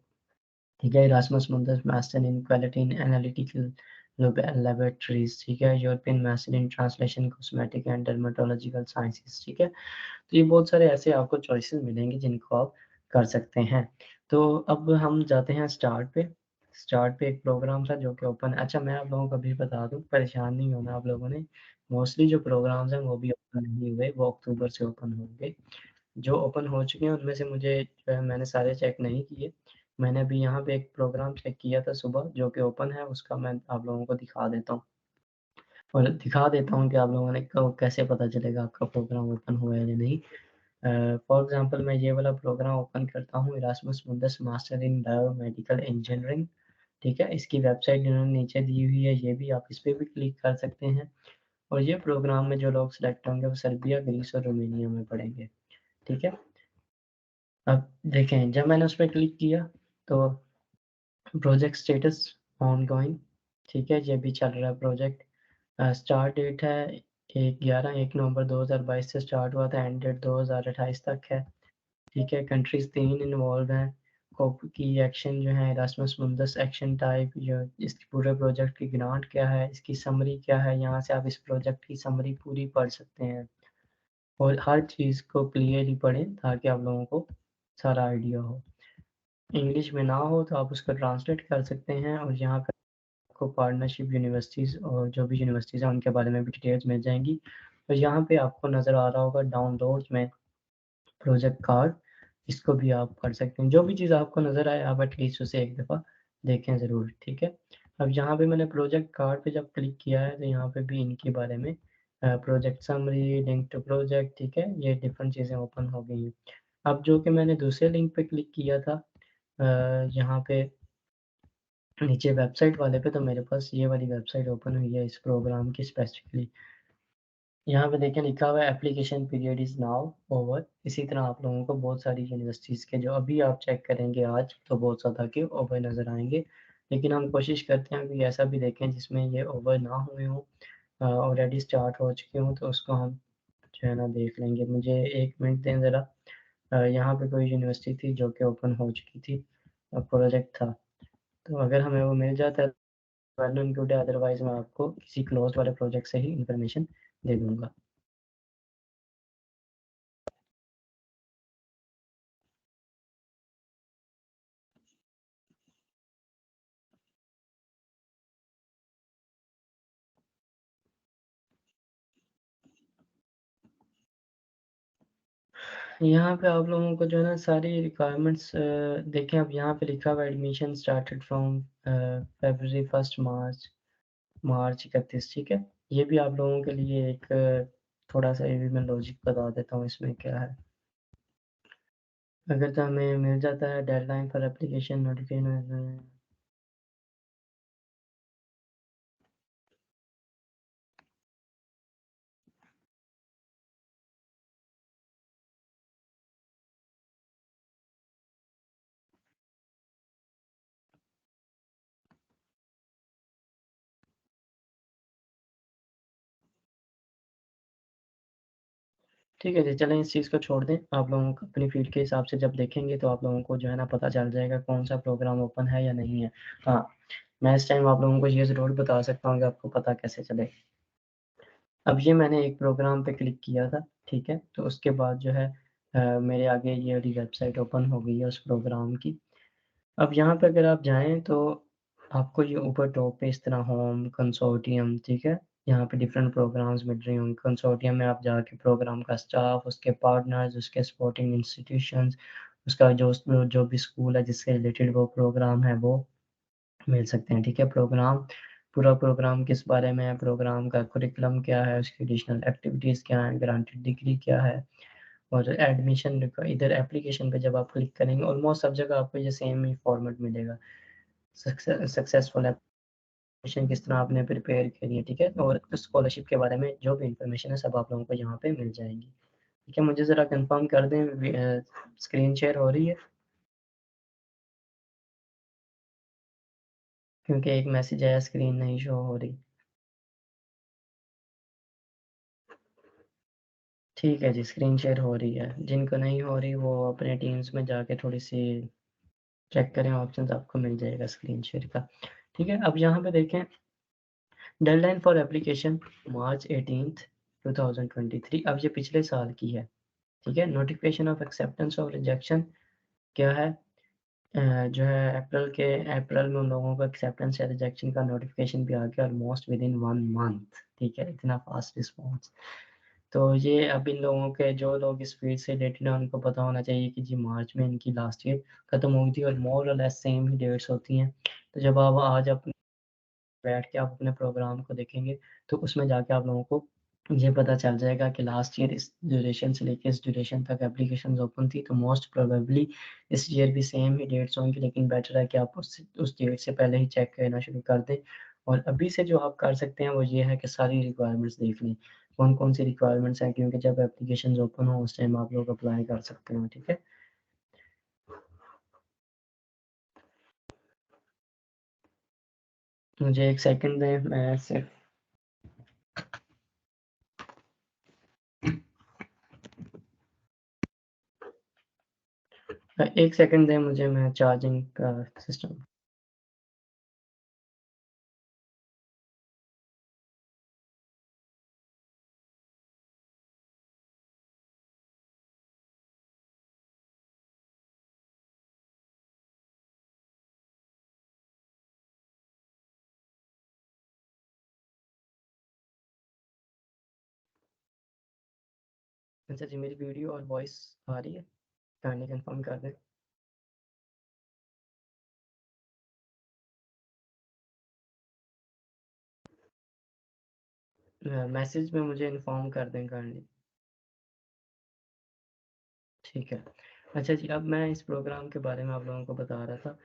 ठीक है, Erasmus Mundus master in quality in analytical laboratories, ठीक है, European master in translation cosmetic and dermatological sciences, ठीक है। तो ये बहुत सारे ऐसे आपको चॉइसेस मिलेंगे जिनको आप कर सकते हैं। तो अब हम जाते हैं स्टार्ट पे। स्टार्ट पे एक प्रोग्राम था जो कि ओपन अच्छा मैं आप लोगों को अभी बता दूँ, परेशान नहीं होना आप लोगों ने। मोस्टली जो प्रोग्राम्स हैं वो भी ओपन नहीं हुए, वो अक्टूबर से ओपन होंगे। जो ओपन हो चुके हैं उनमें से मुझे जो है मैंने सारे चेक नहीं किए। मैंने अभी यहाँ पे एक प्रोग्राम चेक किया था सुबह जो कि ओपन है, उसका मैं आप लोगों को दिखा देता हूँ और दिखा देता हूँ कि आप लोगों ने को कैसे पता चलेगा आपका प्रोग्राम ओपन हुआ है या नहीं। फॉर एग्ज़ाम्पल मैं ये वाला प्रोग्राम ओपन करता हूँ Erasmus Mundus master in biomedical engineering, ठीक है? इसकी वेबसाइट इन्होंने नीचे दी हुई है, ये भी आप इस पे भी क्लिक कर सकते हैं और ये प्रोग्राम में जो लोग सेलेक्ट होंगे वो सर्बिया, ग्रीस और रोमेनिया में पढ़ेंगे, ठीक है? अब देखें जब मैंने उस पे क्लिक किया तो प्रोजेक्ट स्टेटस ऑनगोइंग, ठीक है? ये भी चल रहा है प्रोजेक्ट। स्टार्ट डेट है 1 नवंबर 2022 से स्टार्ट हुआ था, एंड डेट 2028 तक है, ठीक है? कंट्रीज़ 3 इन्वॉल्व हैं। स्कोप की एक्शन जो है इरास्मस मुंडस एक्शन टाइप जो इस पूरे प्रोजेक्ट की ग्रांट क्या है, इसकी समरी क्या है, यहाँ से आप इस प्रोजेक्ट की समरी पूरी पढ़ सकते हैं और हर चीज़ को क्लियरली पढ़ें ताकि आप लोगों को सारा आइडिया हो। इंग्लिश में ना हो तो आप उसको ट्रांसलेट कर सकते हैं और यहाँ पे आपको पार्टनरशिप यूनिवर्सिटीज़ और जो भी यूनिवर्सिटीज़ हैं उनके बारे में भी डिटेल्स मिल जाएँगी। और यहाँ पे आपको नज़र आ रहा होगा डाउनलोड्स में प्रोजेक्ट कार्ड, इसको भी आप पढ़ सकते हैं। जो भी चीज़ आपको नज़र आए आप एटलीस्ट उसे एक दफ़ा देखें ज़रूर, ठीक है? अब यहाँ पे मैंने प्रोजेक्ट कार्ड पे जब क्लिक किया है तो यहाँ पे भी इनके बारे में project summary, link to project, ठीक है? ये डिफरेंट चीज़ें ओपन हो गई हैं। अब जो कि मैंने दूसरे लिंक पे क्लिक किया था यहाँ पे नीचे वेबसाइट वाले पे तो मेरे पास ये वाली वेबसाइट ओपन हुई है इस प्रोग्राम की स्पेसिफिकली। यहाँ पे देखिए लिखा हुआ है application period is now over. इसी तरह आप लोगों को बहुत सारी यूनिवर्सिटीज़ के जो अभी आप चेक करेंगे आज तो बहुत ज़्यादा के ओवर नज़र आएँगे। लेकिन हम कोशिश करते हैं कि ऐसा भी देखें जिसमें ये ओवर ना हुए हों, ऑलरेडी स्टार्ट हो चुके हों तो उसको हम जो है ना देख लेंगे। मुझे 1 मिनट दें ज़रा। यहाँ पे कोई यूनिवर्सिटी थी जो कि ओपन हो चुकी थी, प्रोजेक्ट था। तो अगर हमें वो मिल जाता है वेल एंड गुड है, अदरवाइज़ मैं आपको किसी क्लोज़्ड वाले प्रोजेक्ट से ही इन्फॉर्मेशन दे दूँगा। यहाँ पे आप लोगों को जो है ना सारी रिक्वायरमेंट्स देखें, अब यहाँ पे लिखा हुआ एडमिशन स्टार्टेड फ्रॉम फ़रवरी 1 मार्च मार्च 31, ठीक है? ये भी आप लोगों के लिए एक थोड़ा-सा ये भी मैं लॉजिक बता देता हूँ इसमें क्या है। अगर तो हमें मिल जाता है डेडलाइन फॉर एप्लीकेशन नोटिफिकेशन। ठीक है जी, चलें इस चीज़ को छोड़ दें। आप लोगों को अपनी फ़ील्ड के हिसाब से जब देखेंगे तो आप लोगों को जो है ना पता चल जाएगा कौन-सा प्रोग्राम ओपन है या नहीं है। हाँ, मैं इस टाइम आप लोगों को ये ज़रूर बता सकता हूँ कि आपको पता कैसे चले। अब ये मैंने एक प्रोग्राम पे क्लिक किया था, ठीक है? तो उसके बाद जो है मेरे आगे ये वाली वेबसाइट ओपन हो गई है उस प्रोग्राम की। अब यहाँ पे अगर आप जाएँ तो आपको ये ऊपर टॉप पे इस तरह होम, कंसोर्टियम, ठीक है? यहाँ पे डिफरेंट प्रोग्राम्स मिल रही होंगी। कंसोर्टियम में आप जाके प्रोग्राम का स्टाफ, उसके पार्टनर्स, उसके सपोर्टिंग इंस्टीट्यूशंस, उसका जो भी स्कूल है जिससे रिलेटेड वो प्रोग्राम है वो मिल सकते हैं, ठीक है? पूरा प्रोग्राम किस बारे में है, प्रोग्राम का करिकुलम क्या है, उसकी एडिशनल एक्टिविटीज़ क्या हैं, ग्रांटेड डिग्री क्या है और एडमिशन इधर एप्लीकेशन पे जब आप क्लिक करेंगे ऑलमोस्ट सब जगह आपको ये सेम ही फॉर्मेट मिलेगा। सक्सेसफुल एप्लीकेशन किस तरह आपने प्रिपेयर करी है, ठीक है? और स्कॉलरशिप के बारे में जो भी इन्फॉर्मेशन है सब आप लोगों को यहाँ पे मिल जाएगी। ठीक है, मुझे ज़रा कन्फर्म कर दें स्क्रीन शेयर हो रही है? क्योंकि एक मैसेज आया स्क्रीन नहीं शो हो रही। ठीक है जी, स्क्रीन शेयर हो रही है। जिनको नहीं हो रही वो अपने टीम्स में जाके थोड़ी-सी चेक करें ऑप्शंस आपको मिल जाएगा स्क्रीन शेयर का। ठीक है, अब यहाँ पे देखें deadline for application March 18th 2023 अब ये पिछले साल की है, ठीक है? नोटिफिकेशन ऑफ एक्सेप्टेंस और रिजेक्शन क्या है? जो है अप्रैल में उन लोगों को एक्सेप्टेंस या रिजेक्शन का नोटिफिकेशन भी आ गया ऑलमोस्ट विदिन 1 मंथ, ठीक है? इतना फास्ट रिस्पॉन्स। तो ये अब इन लोगों के जो लोग इस फील्ड से रिलेटेड हैं उनको पता होना चाहिए कि जी मार्च में इनकी लास्ट डेट खत्म हुई थी और मोर और लेस सेम ही डेट्स होती हैं। तो जब आप आज अपने बैठ के आप अपने प्रोग्राम को देखेंगे, तो उसमें जाके आप लोगों को ये पता चल जाएगा कि लास्ट ईयर इस ड्यूरेशन से लेके इस ड्यूरेशन तक एप्लीकेशंस ओपन थी, तो मोस्ट प्रोबेबली इस ईयर भी सेम ही डेट्स होंगी, लेकिन बेटर है कि आप उस डेट से पहले ही चेक करना शुरू कर दें। और अभी से जो आप कर सकते हैं, वो ये है कि सारी रिक्वायरमेंट्स देख लें, कौन-कौन सी रिक्वायरमेंट्स हैं क्योंकि जब एप्लीकेशंस ओपन हो, उस टाइम आप लोग अप्लाई कर सकते हो, ठीक है? मुझे 1 सेकंड दें, मैं सिर्फ 1 सेकंड दें मुझे, मैं चार्जिंग का सिस्टम अच्छा जी, मेरी वीडियो और वॉइस आ रही है? काइंडली कन्फर्म कर दें। मैसेज में मुझे इन्फॉर्म कर दें काइंडली। ठीक है। अच्छा जी, अब मैं इस प्रोग्राम के बारे में आप लोगों को बता रहा था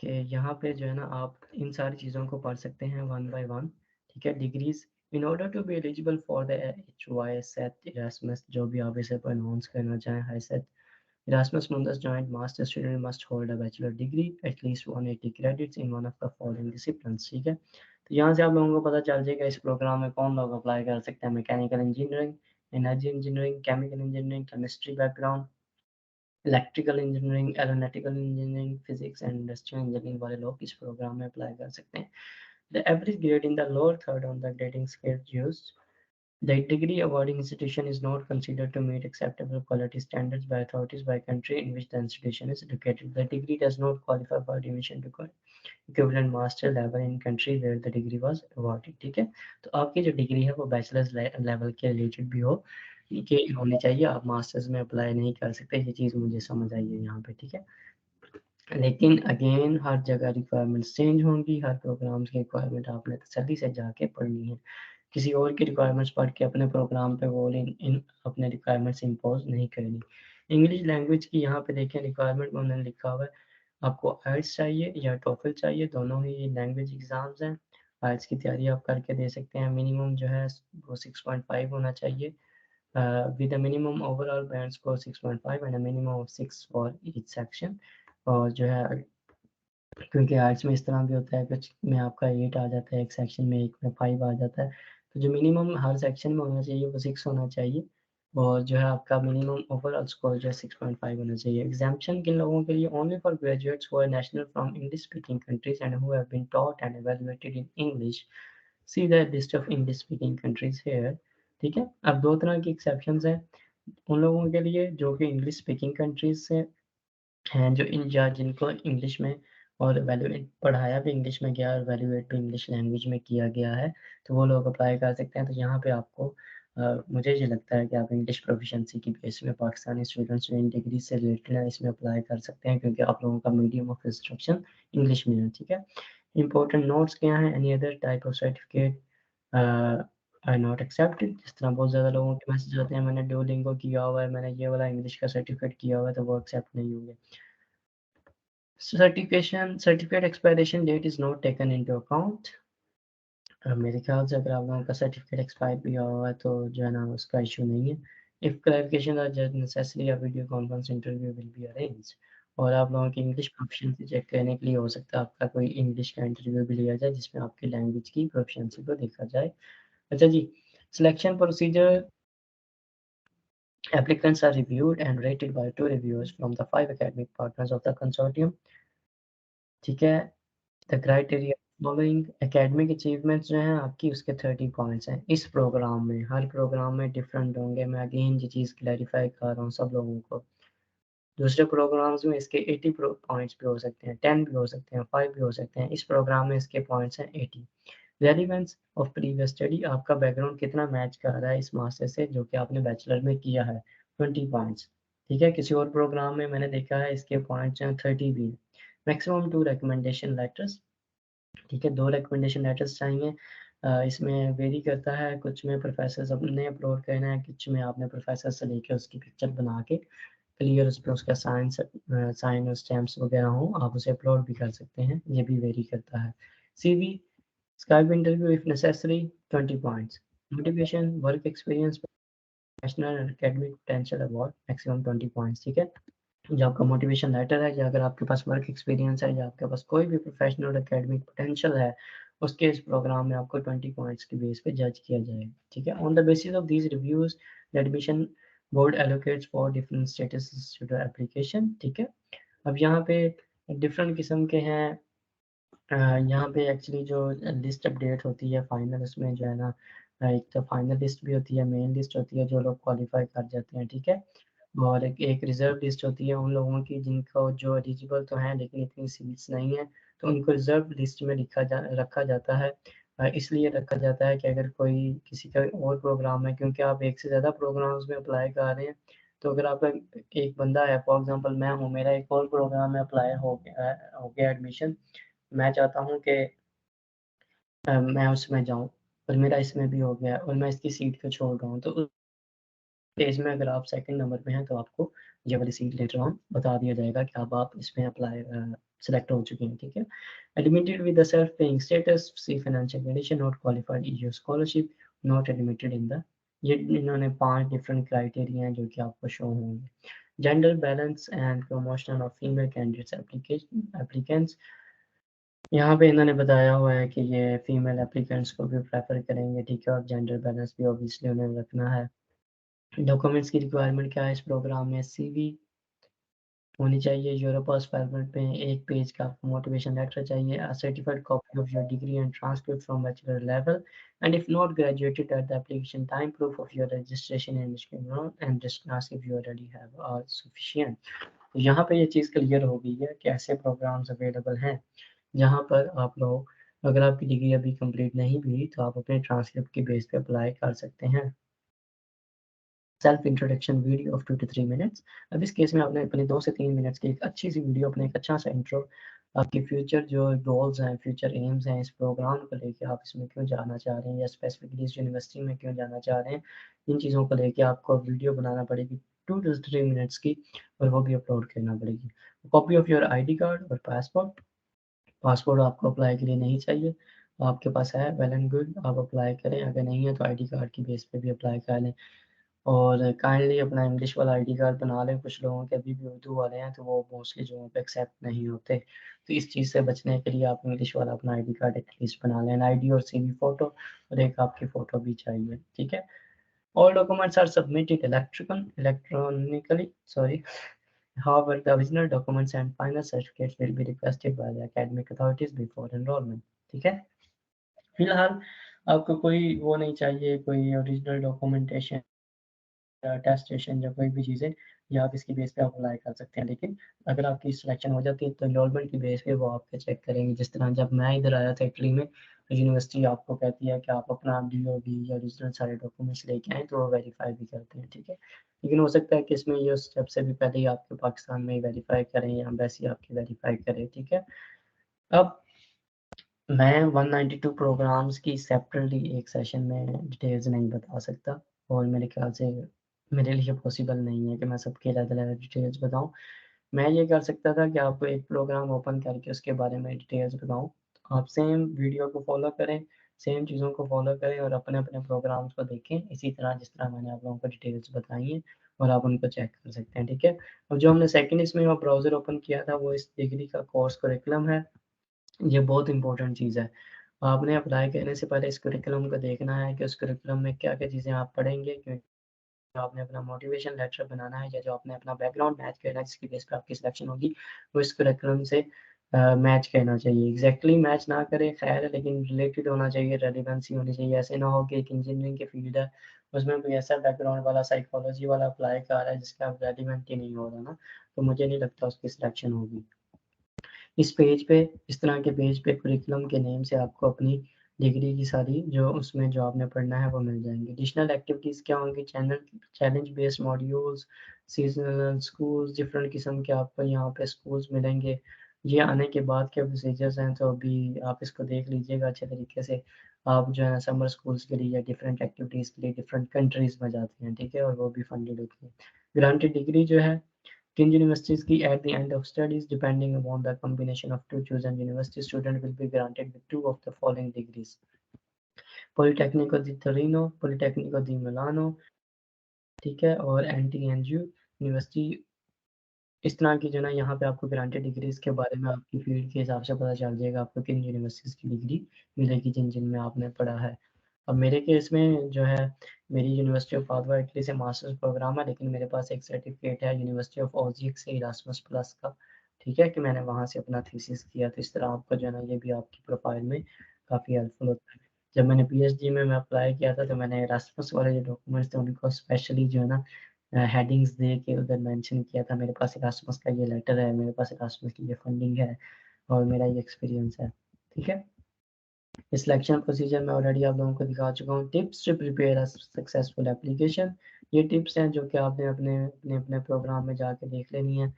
कि यहाँ पे जो है ना आप इन सारी चीज़ों को पढ़ सकते हैं वन बाय वन, ठीक है? Degrees in order to be eligible for the HYSET Erasmus जो भी आप इसे प्रोनाउंस करना चाहें हाईसेट Erasmus Mundus joint master student must hold a bachelor degree at least 180 credits in one of the following disciplines ठीक है तो यहाँ से आप लोगों को पता चल जाएगा इस प्रोग्राम में कौन लोग अप्लाई कर सकते हैं mechanical engineering energy engineering chemical engineering chemistry background electrical engineering aeronautical engineering physics and industrial engineering वाले लोग इस प्रोग्राम में अप्लाई कर सकते हैं the average grade in the lower third on the grading scale used the degree awarding institution is not considered to meet acceptable quality standards by authorities by country in which the institution is located. The degree does not qualify for admission to equivalent master level in country where the degree was awarded. ठीक है तो आपकी जो डिग्री है वो बैचलर्स लेवल के रिलेटेड भी हो के होनी चाहिए, आप मास्टर्स में अप्लाई नहीं कर सकते, ये चीज़ मुझे समझ आई है यहाँ पे, ठीक है? लेकिन अगेन हर जगह रिक्वायरमेंट्स चेंज होंगी, हर प्रोग्राम्स की रिक्वायरमेंट आपने तसल्ली से जाके पढ़नी है। किसी और की रिक्वायरमेंट्स पढ़ के अपने प्रोग्राम पे वो इन इन अपने रिक्वायरमेंट्स इम्पोज़ नहीं करनी। इंग्लिश लैंग्वेज की यहाँ पे देखें रिक्वायरमेंट में उन्होंने लिखा हुआ है, आपको आइल्स चाहिए या टोफल चाहिए, दोनों ही लैंग्वेज एग्ज़ाम्स हैं। आइल्स की तैयारी आप करके दे सकते हैं, मिनिमम जो है वो 6.5 होना चाहिए with a minimum overall band score 6.5 and a minimum of 6 for each section। और जो है क्योंकि आर्ट्स में इस तरह भी होता है कुछ में आपका 8 आ जाता है, एक सेक्शन में, एक में 5 आ जाता है। तो जो मिनिमम हर सेक्शन में होना चाहिए वो 6 होना चाहिए और जो है आपका मिनिमम ओवरऑल स्कोर जो है 6.5 होना चाहिए। एग्ज़ाम्पशन किन लोगों के लिए? Only for graduates who are national from English speaking countries and who have been taught and evaluated in English. See the list of English speaking countries here. ठीक है? अब 2 तरह की एक्सेप्शंस हैं उन लोगों के लिए जो कि इंग्लिश स्पीकिंग कंट्रीज़ से हैं जो इन या जिनको इंग्लिश में और वैल्यूएट पढ़ाया भी इंग्लिश में गया और वैल्यूएट भी इंग्लिश लैंग्वेज में किया गया है, तो वो लोग अप्लाई कर सकते हैं। तो यहाँ पे आपको मुझे ये लगता है कि आप इंग्लिश प्रोफिशिएंसी की बेस में पाकिस्तानी स्टूडेंट्स जो इन डिग्री से रिलेटेड हैं, इसमें अप्लाई कर सकते हैं क्योंकि आप लोगों का मीडियम ऑफ इंस्ट्रक्शन इंग्लिश में है, ठीक है? इम्पोर्टेंट नोट्स क्या हैं? Any other type of certificate are not accepted. जिस तरह बहुत ज़्यादा लोगों के मैसेज आते हैं, मैंने डुओलिंगो किया हुआ है, मैंने ये वाला इंग्लिश का सर्टिफिकेट किया हुआ है, तो वो एक्सेप्ट नहीं होंगे। Certificate expiration date is not taken into account। मेरे ख्याल से अगर आप लोगों का सर्टिफिकेट एक्सपायर भी हुआ है तो जो है ना उसका इशू नहीं है। If clarification are just necessary a video conference interview will be arranged. और आप लोगों की इंग्लिश प्रोफिशिएंसी चेक करने के लिए हो सकता है आपका कोई इंग्लिश का इंटरव्यू भी लिया जाए जिसमें आपकी लैंग्वेज की प्रोफिशिएंसी को देखा जाए। अच्छा जी, selection procedure applicants are reviewed and rated by 2 reviewers from the 5 academic partners of the consortium। ठीक है? The criteria following academic achievements जो हैं आपकी उसके 30 पॉइंट्स हैं इस प्रोग्राम में, हर प्रोग्राम में डिफरेंट होंगे। मैं अगेन ये चीज़ क्लैरिफाई कर रहा हूँ सब लोगों को। दूसरे प्रोग्राम्स में इसके 80 पॉइंट्स भी हो सकते हैं, 10 भी हो सकते हैं, 5 भी हो सकते हैं। इस प्रोग्राम में इसके पॉइंट्स हैं 80। रेलेवेंस ऑफ प्रीवियस स्टडी, आपका बैकग्राउंड कितना मैच कर रहा है इस मास्टर से जो कि आपने बैचलर में किया है, 20 पॉइंट्स। ठीक है? किसी और प्रोग्राम में मैंने देखा है इसके पॉइंट्स हैं 30 भी। Maximum 2 recommendation letters. ठीक है, 2 रिकमेंडेशन लेटर्स चाहिए। इसमें वेरी करता है, कुछ में प्रोफ़ेसर्स अपने अपलोड करना है, कुछ में आपने प्रोफ़ेसर से लेके उसकी पिक्चर बना के क्लियर उस पे उसका साइन और स्टैम्प्स वगैरह हों, आप उसे अपलोड भी कर सकते हैं, ये भी वेरी करता है। CV, Skype interview if necessary 20 points. Motivation, work experience, professional and academic potential award maximum 20 points, ठीक है? जो आपका मोटिवेशन लेटर है या अगर आपके पास वर्क एक्सपीरियंस है या आपके पास कोई भी प्रोफेशनल एकेडमिक पोटेंशियल है, उसके इस प्रोग्राम में आपको 20 पॉइंट्स के बेस पे जज किया जाएगा, ठीक है? On the basis of these reviews the admission board allocates for different status to the application, ठीक है? अब यहाँ पे डिफरेंट किस्म के हैं यहाँ पे एक्चुअली जो लिस्ट अपडेट होती है फाइनल उसमें जो है ना एक तो फाइनल लिस्ट भी होती है, मेन लिस्ट होती है जो लोग क्वालीफाई कर जाते हैं, ठीक है? और एक एक रिज़र्व लिस्ट होती है उन लोगों की जिनको जो एलिजिबल तो हैं लेकिन इतनी सीट्स नहीं हैं, तो उनको रिज़र्व लिस्ट में रखा जाता है। इसलिए रखा जाता है कि अगर कोई किसी का और प्रोग्राम है क्योंकि आप एक से ज़्यादा प्रोग्राम्स में अप्लाई कर रहे हैं, तो अगर आपका एक बंदा है फॉर एग्ज़ाम्पल मैं हूँ, मेरा एक और प्रोग्राम में अप्लाई हो गया एडमिशन, मैं चाहता हूँ कि मैं उसमें जाऊँ और मेरा इसमें भी हो गया और मैं इसकी सीट को छोड़ रहा हूँ, तो उस केस में अगर आप सेकंड नंबर पे हैं तो आपको ये वाली सीट लेटर ऑन बता दिया जाएगा कि अब आप इसमें सेलेक्ट हो चुके हैं, ठीक है? Admitted with the self paying status, see financial condition, not qualified EU scholarship, not admitted in the ये इन्होंने 5 डिफरेंट क्राइटेरिया हैं जो कि आपको शो होंगे। Gender balance and promotion of female candidates applicants यहाँ पे इन्होंने बताया हुआ है कि ये फीमेल एप्लीकेंट्स को भी प्रेफ़र करेंगे, ठीक है? और जेंडर बैलेंस भी ऑब्वियसली उन्हें रखना है। डॉक्यूमेंट्स की रिक्वायरमेंट क्या है इस प्रोग्राम में? सीवी होनी चाहिए, यूरोपास फॉर्मेट में 1 पेज का आपको मोटिवेशन लेटर चाहिए, a certified copy of your degree and transcript from bachelor level and if not graduated at the application time, proof of your registration in and just ask if you already have sufficient. तो यहाँ पे ये चीज़ क्लियर हो गई है कि ऐसे प्रोग्राम्स अवेलेबल हैं, जहाँ पर आप लोग अगर आपकी डिग्री अभी कंप्लीट नहीं हुई, तो आप अपने ट्रांसक्रिप्ट के बेस पे अप्लाई कर सकते हैं। Self introduction video of 2 to 3 minutes. अब इस केस में आपने अपने 2 से 3 मिनट्स की एक अच्छी-सी वीडियो, अपना एक अच्छा-सा इंट्रो, आपके फ्यूचर जो गोल्स हैं, फ्यूचर एम्स हैं, इस प्रोग्राम को लेके आप इसमें क्यों जाना चाह रहे हैं या स्पेसिफिकली इस यूनिवर्सिटी में क्यों जाना चाह रहे हैं, इन चीज़ों को लेके आपको वीडियो बनाना पड़ेगी 2 to 3 मिनट्स की, और वो भी अपलोड करना पड़ेगी। Copy of your ID card और पासपोर्ट। पासपोर्ट आपको अप्लाई के लिए नहीं चाहिए, आपके पास है वेल एंड गुड, आप अप्लाई करें, अगर नहीं है तो आईडी कार्ड की बेस पे भी अप्लाई कर लें। और काइंडली अपना इंग्लिश वाला आईडी कार्ड बना लें, कुछ लोगों के अभी भी उर्दू वाले हैं तो वो मोस्टली जो है एक्सेप्ट नहीं होते। तो इस चीज़ से बचने के लिए आप इंग्लिश वाला अपना आईडी कार्ड एटलीस्ट बना लें, आईडी और सीवी फ़ोटो, और एक आपकी फ़ोटो भी चाहिए, ठीक है? All documents are submitted electronically, sorry. However, the original documents and final certificates will be requested by the academic authorities before enrollment. ठीक है? फिलहाल आपको कोई वो नहीं चाहिए, कोई ओरिजिनल डॉक्यूमेंटेशन अटेस्टेशन या कोई भी चीज़ें, या आप इसकी बेस पे आप अप्लाई कर सकते हैं। लेकिन अगर आपकी सिलेक्शन हो जाती है तो एनरोलमेंट की बेस पे वो आपका चेक करेंगे। जिस तरह जब मैं इधर आया था इटली में, तो यूनिवर्सिटी आपको कहती है कि आप अपना डीओबी या ओरिजिनल सारे डॉक्यूमेंट्स लेके आएँ, तो वो वेरीफ़ाई भी करते हैं, ठीक है। लेकिन हो सकता है कि इसमें ये स्टेप से भी पहले ही आपके पाकिस्तान में ही वेरीफ़ाई करें या एम्बेसी आपकी वेरीफ़ाई करे, ठीक है। अब मैं 192 प्रोग्राम्स की सेपरेटली एक सेशन में डिटेल्स नहीं बता सकता, और मेरे ख़्याल से मेरे लिए पॉसिबल नहीं है कि मैं सबकी अलग-अलग डिटेल्स बताऊँ। मैं ये कर सकता था कि आपको एक प्रोग्राम ओपन करके उसके बारे में डिटेल्स बताऊँ। आप सेम वीडियो को फ़ॉलो करें, सेम चीज़ों को फ़ॉलो करें और अपने-अपने प्रोग्राम्स को देखें, इसी तरह जिस तरह मैंने आप लोगों को डिटेल्स बताई हैं, और आप उनको चेक कर सकते हैं, ठीक है? और जो हमने सेकंड इसमें वो ब्राउज़र ओपन किया था, वो इस डिग्री का कोर्स करिकुलम है। ये बहुत इम्पोर्टेंट चीज़ है। आपने अप्लाई करने से पहले इस करिकुलम को देखना है कि उस करिकुलम में क्या-क्या चीज़ें आप पढ़ेंगे, क्योंकि आपने अपना मोटिवेशन लेटर बनाना है, या जो आपने अपना बैकग्राउंड मैच करना है जिसकी बेस पे आपकी सिलेक्शन होगी, वो इस करिकुलम से मैच करना चाहिए। एग्ज़ैक्टली मैच ना करे खैर है, लेकिन रिलेटेड होना चाहिए, रेलेवेंसी होनी चाहिए। ऐसे ना हो कि एक इंजीनियरिंग की फ़ील्ड है, उसमें कोई ऐसा बैकग्राउंड वाला साइकोलॉजी वाला अप्लाई कर रहा है जिसका रेलेवेंट ही नहीं हो रहा ना, तो मुझे नहीं लगता उसकी सिलेक्शन होगी। इस पेज पे, इस तरह के पेज पे करिकुलम के नेम से आपको अपनी डिग्री की सारी जो उसमें जो आपने पढ़ना है वो मिल जाएँगी। एडिशनल एक्टिविटीज़ क्या होंगी? Challenge based modules, seasonal schools, different किस्म के आपको यहाँ पे स्कूल्स मिलेंगे। ये आने के बाद के प्रोसीजर्स हैं, तो अभी आप इसको देख लीजिएगा अच्छे तरीके से। आप जो है समर स्कूल्स के लिए या डिफरेंट एक्टिविटीज़ के लिए डिफरेंट कंट्रीज़ में जाते हैं, ठीक है? और वो भी फंडेड होती है। ग्रांटेड डिग्री जो है, King universities की at the end of studies, depending upon the combination of two chosen universities, student will be granted with two of the following degrees: Politecnico di Torino, Politecnico di Milano, ठीक है, और NTNU यूनिवर्सिटी। इस तरह की जो है ना यहाँ पे आपको ग्रांटेड डिग्रीज़ के बारे में आपकी फ़ील्ड के हिसाब से पता चल जाएगा आपको किन यूनिवर्सिटीज़ की डिग्री मिलेगी जिन-जिन में आपने पढ़ा है। अब मेरे केस में जो है, मेरी यूनिवर्सिटी ऑफ पादुआ इटली से मास्टर्स प्रोग्राम है, लेकिन मेरे पास एक सर्टिफ़िकेट है यूनिवर्सिटी ऑफ ऑजिक से इरास्मस प्लस का, ठीक है, कि मैंने वहाँ से अपना थीसिस किया। तो इस तरह आपको जो है ना ये भी आपकी प्रोफ़ाइल में काफ़ी हेल्पफुल होता है। जब मैंने पीएचडी में मैं अप्लाई किया था, तो मैंने इरास्मस वाले जो डॉक्यूमेंट्स थे उनको स्पेशली जो है ना हेडिंग्स दे के उधर मेंशन किया था, मेरे पास इरास्मस का ये लेटर है, मेरे पास इरास्मस की ये फंडिंग है और मेरा ये एक्सपीरियंस है, ठीक है? सिलेक्शन प्रोसीजर मैं ऑलरेडी आप लोगों को दिखा चुका हूँ। Tips to prepare a successful application, ये टिप्स हैं जो कि आपने अपने प्रोग्राम में जाके देख लेनी है,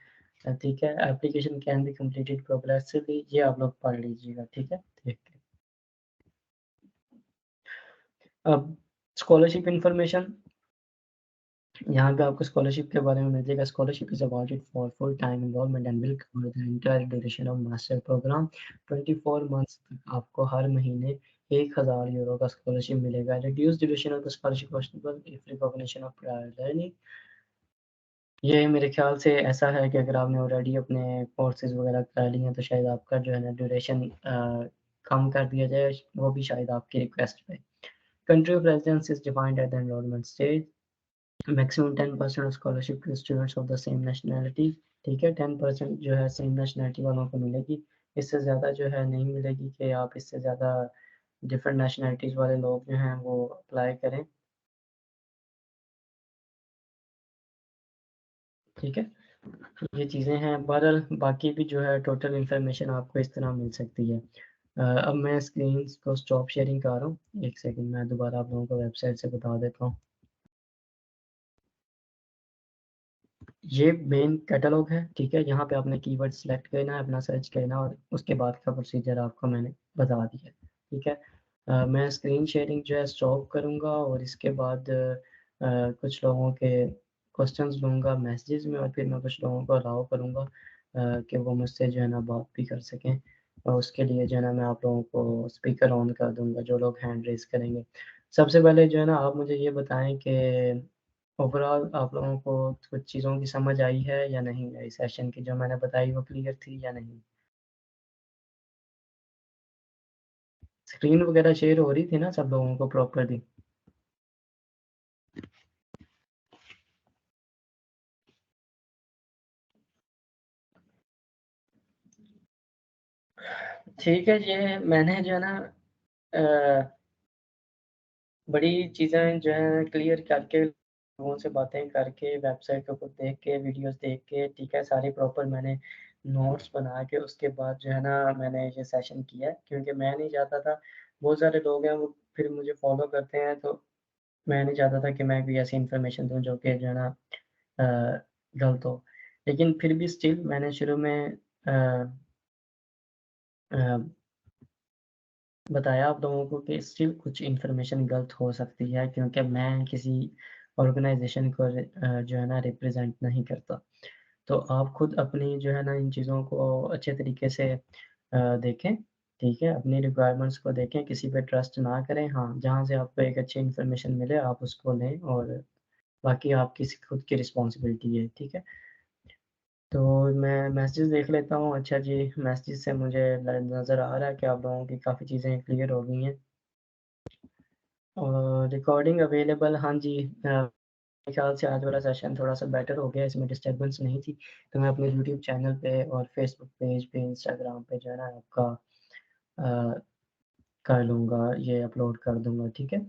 ठीक है? Application can be completed progressively, ये आप लोग पढ़ लीजिएगा, ठीक है? ठीक है। अब स्कॉलरशिप इन्फॉर्मेशन, यहाँ पे आपको स्कॉलरशिप के बारे में मिल जाएगा। Scholarship is awarded for full time enrolment and will cover the entire duration of master programme. 24 months तक आपको हर महीने €1000 का स्कॉलरशिप मिलेगा। Reduced duration of the scholarship possible if recognition of prior learning. ये मेरे ख़्याल से ऐसा है कि अगर आपने ऑलरेडी अपने कोर्सेज़ वग़ैरह कर लिए हैं, तो शायद आपका जो है ना ड्यूरेशन कम कर दिया जाए, वो भी शायद आपकी रिक्वेस्ट पे। Country of residence is defined at the enrolment stage. Maximum 10% scholarship to students of the same nationality, ठीक है? 10% जो है सेम नेशनैलिटी वालों को मिलेगी। इससे ज़्यादा जो है नहीं मिलेगी कि आप इससे ज़्यादा डिफरेंट नेशनैलिटीज़ वाले लोग जो हैं वो अप्लाई करें, ठीक है? ये चीज़ें हैं, बहरहाल बाकी भी जो है टोटल इन्फॉर्मेशन आपको इस तरह मिल सकती है। अब मैं स्क्रीन को स्टॉप शेयरिंग कर रहा हूँ। 1 सेकंड मैं दोबारा आप लोगों को वेबसाइट से बता देता हूँ। ये मेन कैटलॉग है, ठीक है? यहाँ पे आपने कीवर्ड सेलेक्ट करना है, अपना सर्च करना है और उसके बाद का प्रोसीजर आपको मैंने बता दिया, ठीक है? मैं स्क्रीन शेयरिंग जो है स्टॉप करूँगा और इसके बाद कुछ लोगों के क्वेश्चंस लूँगा मैसेजेस में और फिर मैं कुछ लोगों को अलाउ करूँगा कि वो मुझसे जो है ना बात भी कर सकें और उसके लिए जो है ना मैं आप लोगों को स्पीकर ऑन कर दूँगा, जो लोग हैंड रेज़ करेंगे। सबसे पहले जो है ना आप मुझे ये बताएँ कि ओवरऑल आप लोगों को कुछ चीज़ों की समझ आई है या नहीं आई? सेशन की जो मैंने बताई वो क्लियर थी या नहीं? स्क्रीन वगैरह शेयर हो रही थी ना सब लोगों को प्रॉपर्ली? ठीक है, ये मैंने जो है ना अ, बड़ी चीज़ें जो हैं क्लियर करके, लोगों से बातें करके, वेबसाइट के ऊपर देख के, वीडियोज़ देख के, ठीक है, सारी प्रॉपर मैंने नोट्स बना के उसके बाद जो है ना मैंने ये सेशन किया है, क्योंकि मैं नहीं चाहता था बहुत सारे लोग हैं वो फिर मुझे फ़ॉलो करते हैं तो मैं नहीं चाहता था कि मैं भी ऐसी इन्फॉर्मेशन दूँ जो कि जो है ना गलत हो। लेकिन फिर भी स्टिल मैंने शुरू में अ अ, बताया आप लोगों को कि स्टिल कुछ इन्फॉर्मेशन गलत हो सकती है क्योंकि मैं किसी ऑर्गनाइज़ेशन को जो है ना रिप्रेज़ेंट नहीं करता। तो आप खुद अपनी जो है ना इन चीज़ों को अच्छे तरीके से देखें, ठीक है? अपनी रिक्वायरमेंट्स को देखें, किसी पे ट्रस्ट ना करें। हाँ, जहाँ से आपको एक अच्छी इन्फॉर्मेशन मिले आप उसको लें और बाकी आपकी स खुद की रिस्पॉन्सिबिलिटी है, ठीक है? तो मैं मैसेजेस देख लेता हूँ। अच्छा जी, मैसेजेस से मुझे ल नज़र आ रहा है कि आप लोगों की काफ़ी चीज़ें क्लियर हो गई हैं और रिकॉर्डिंग अवेलेबल हाँ जी मेरे ख़्याल से आज वाला सेशन थोड़ा-सा बेटर हो गया, इसमें डिस्टर्बेंस नहीं थी। तो मैं अपने यूट्यूब चैनल पे और फ़ेसबुक पेज पे, इंस्टाग्राम पे जो है ना आपका अ, कर लूँगा, ये अपलोड कर दूँगा, ठीक है?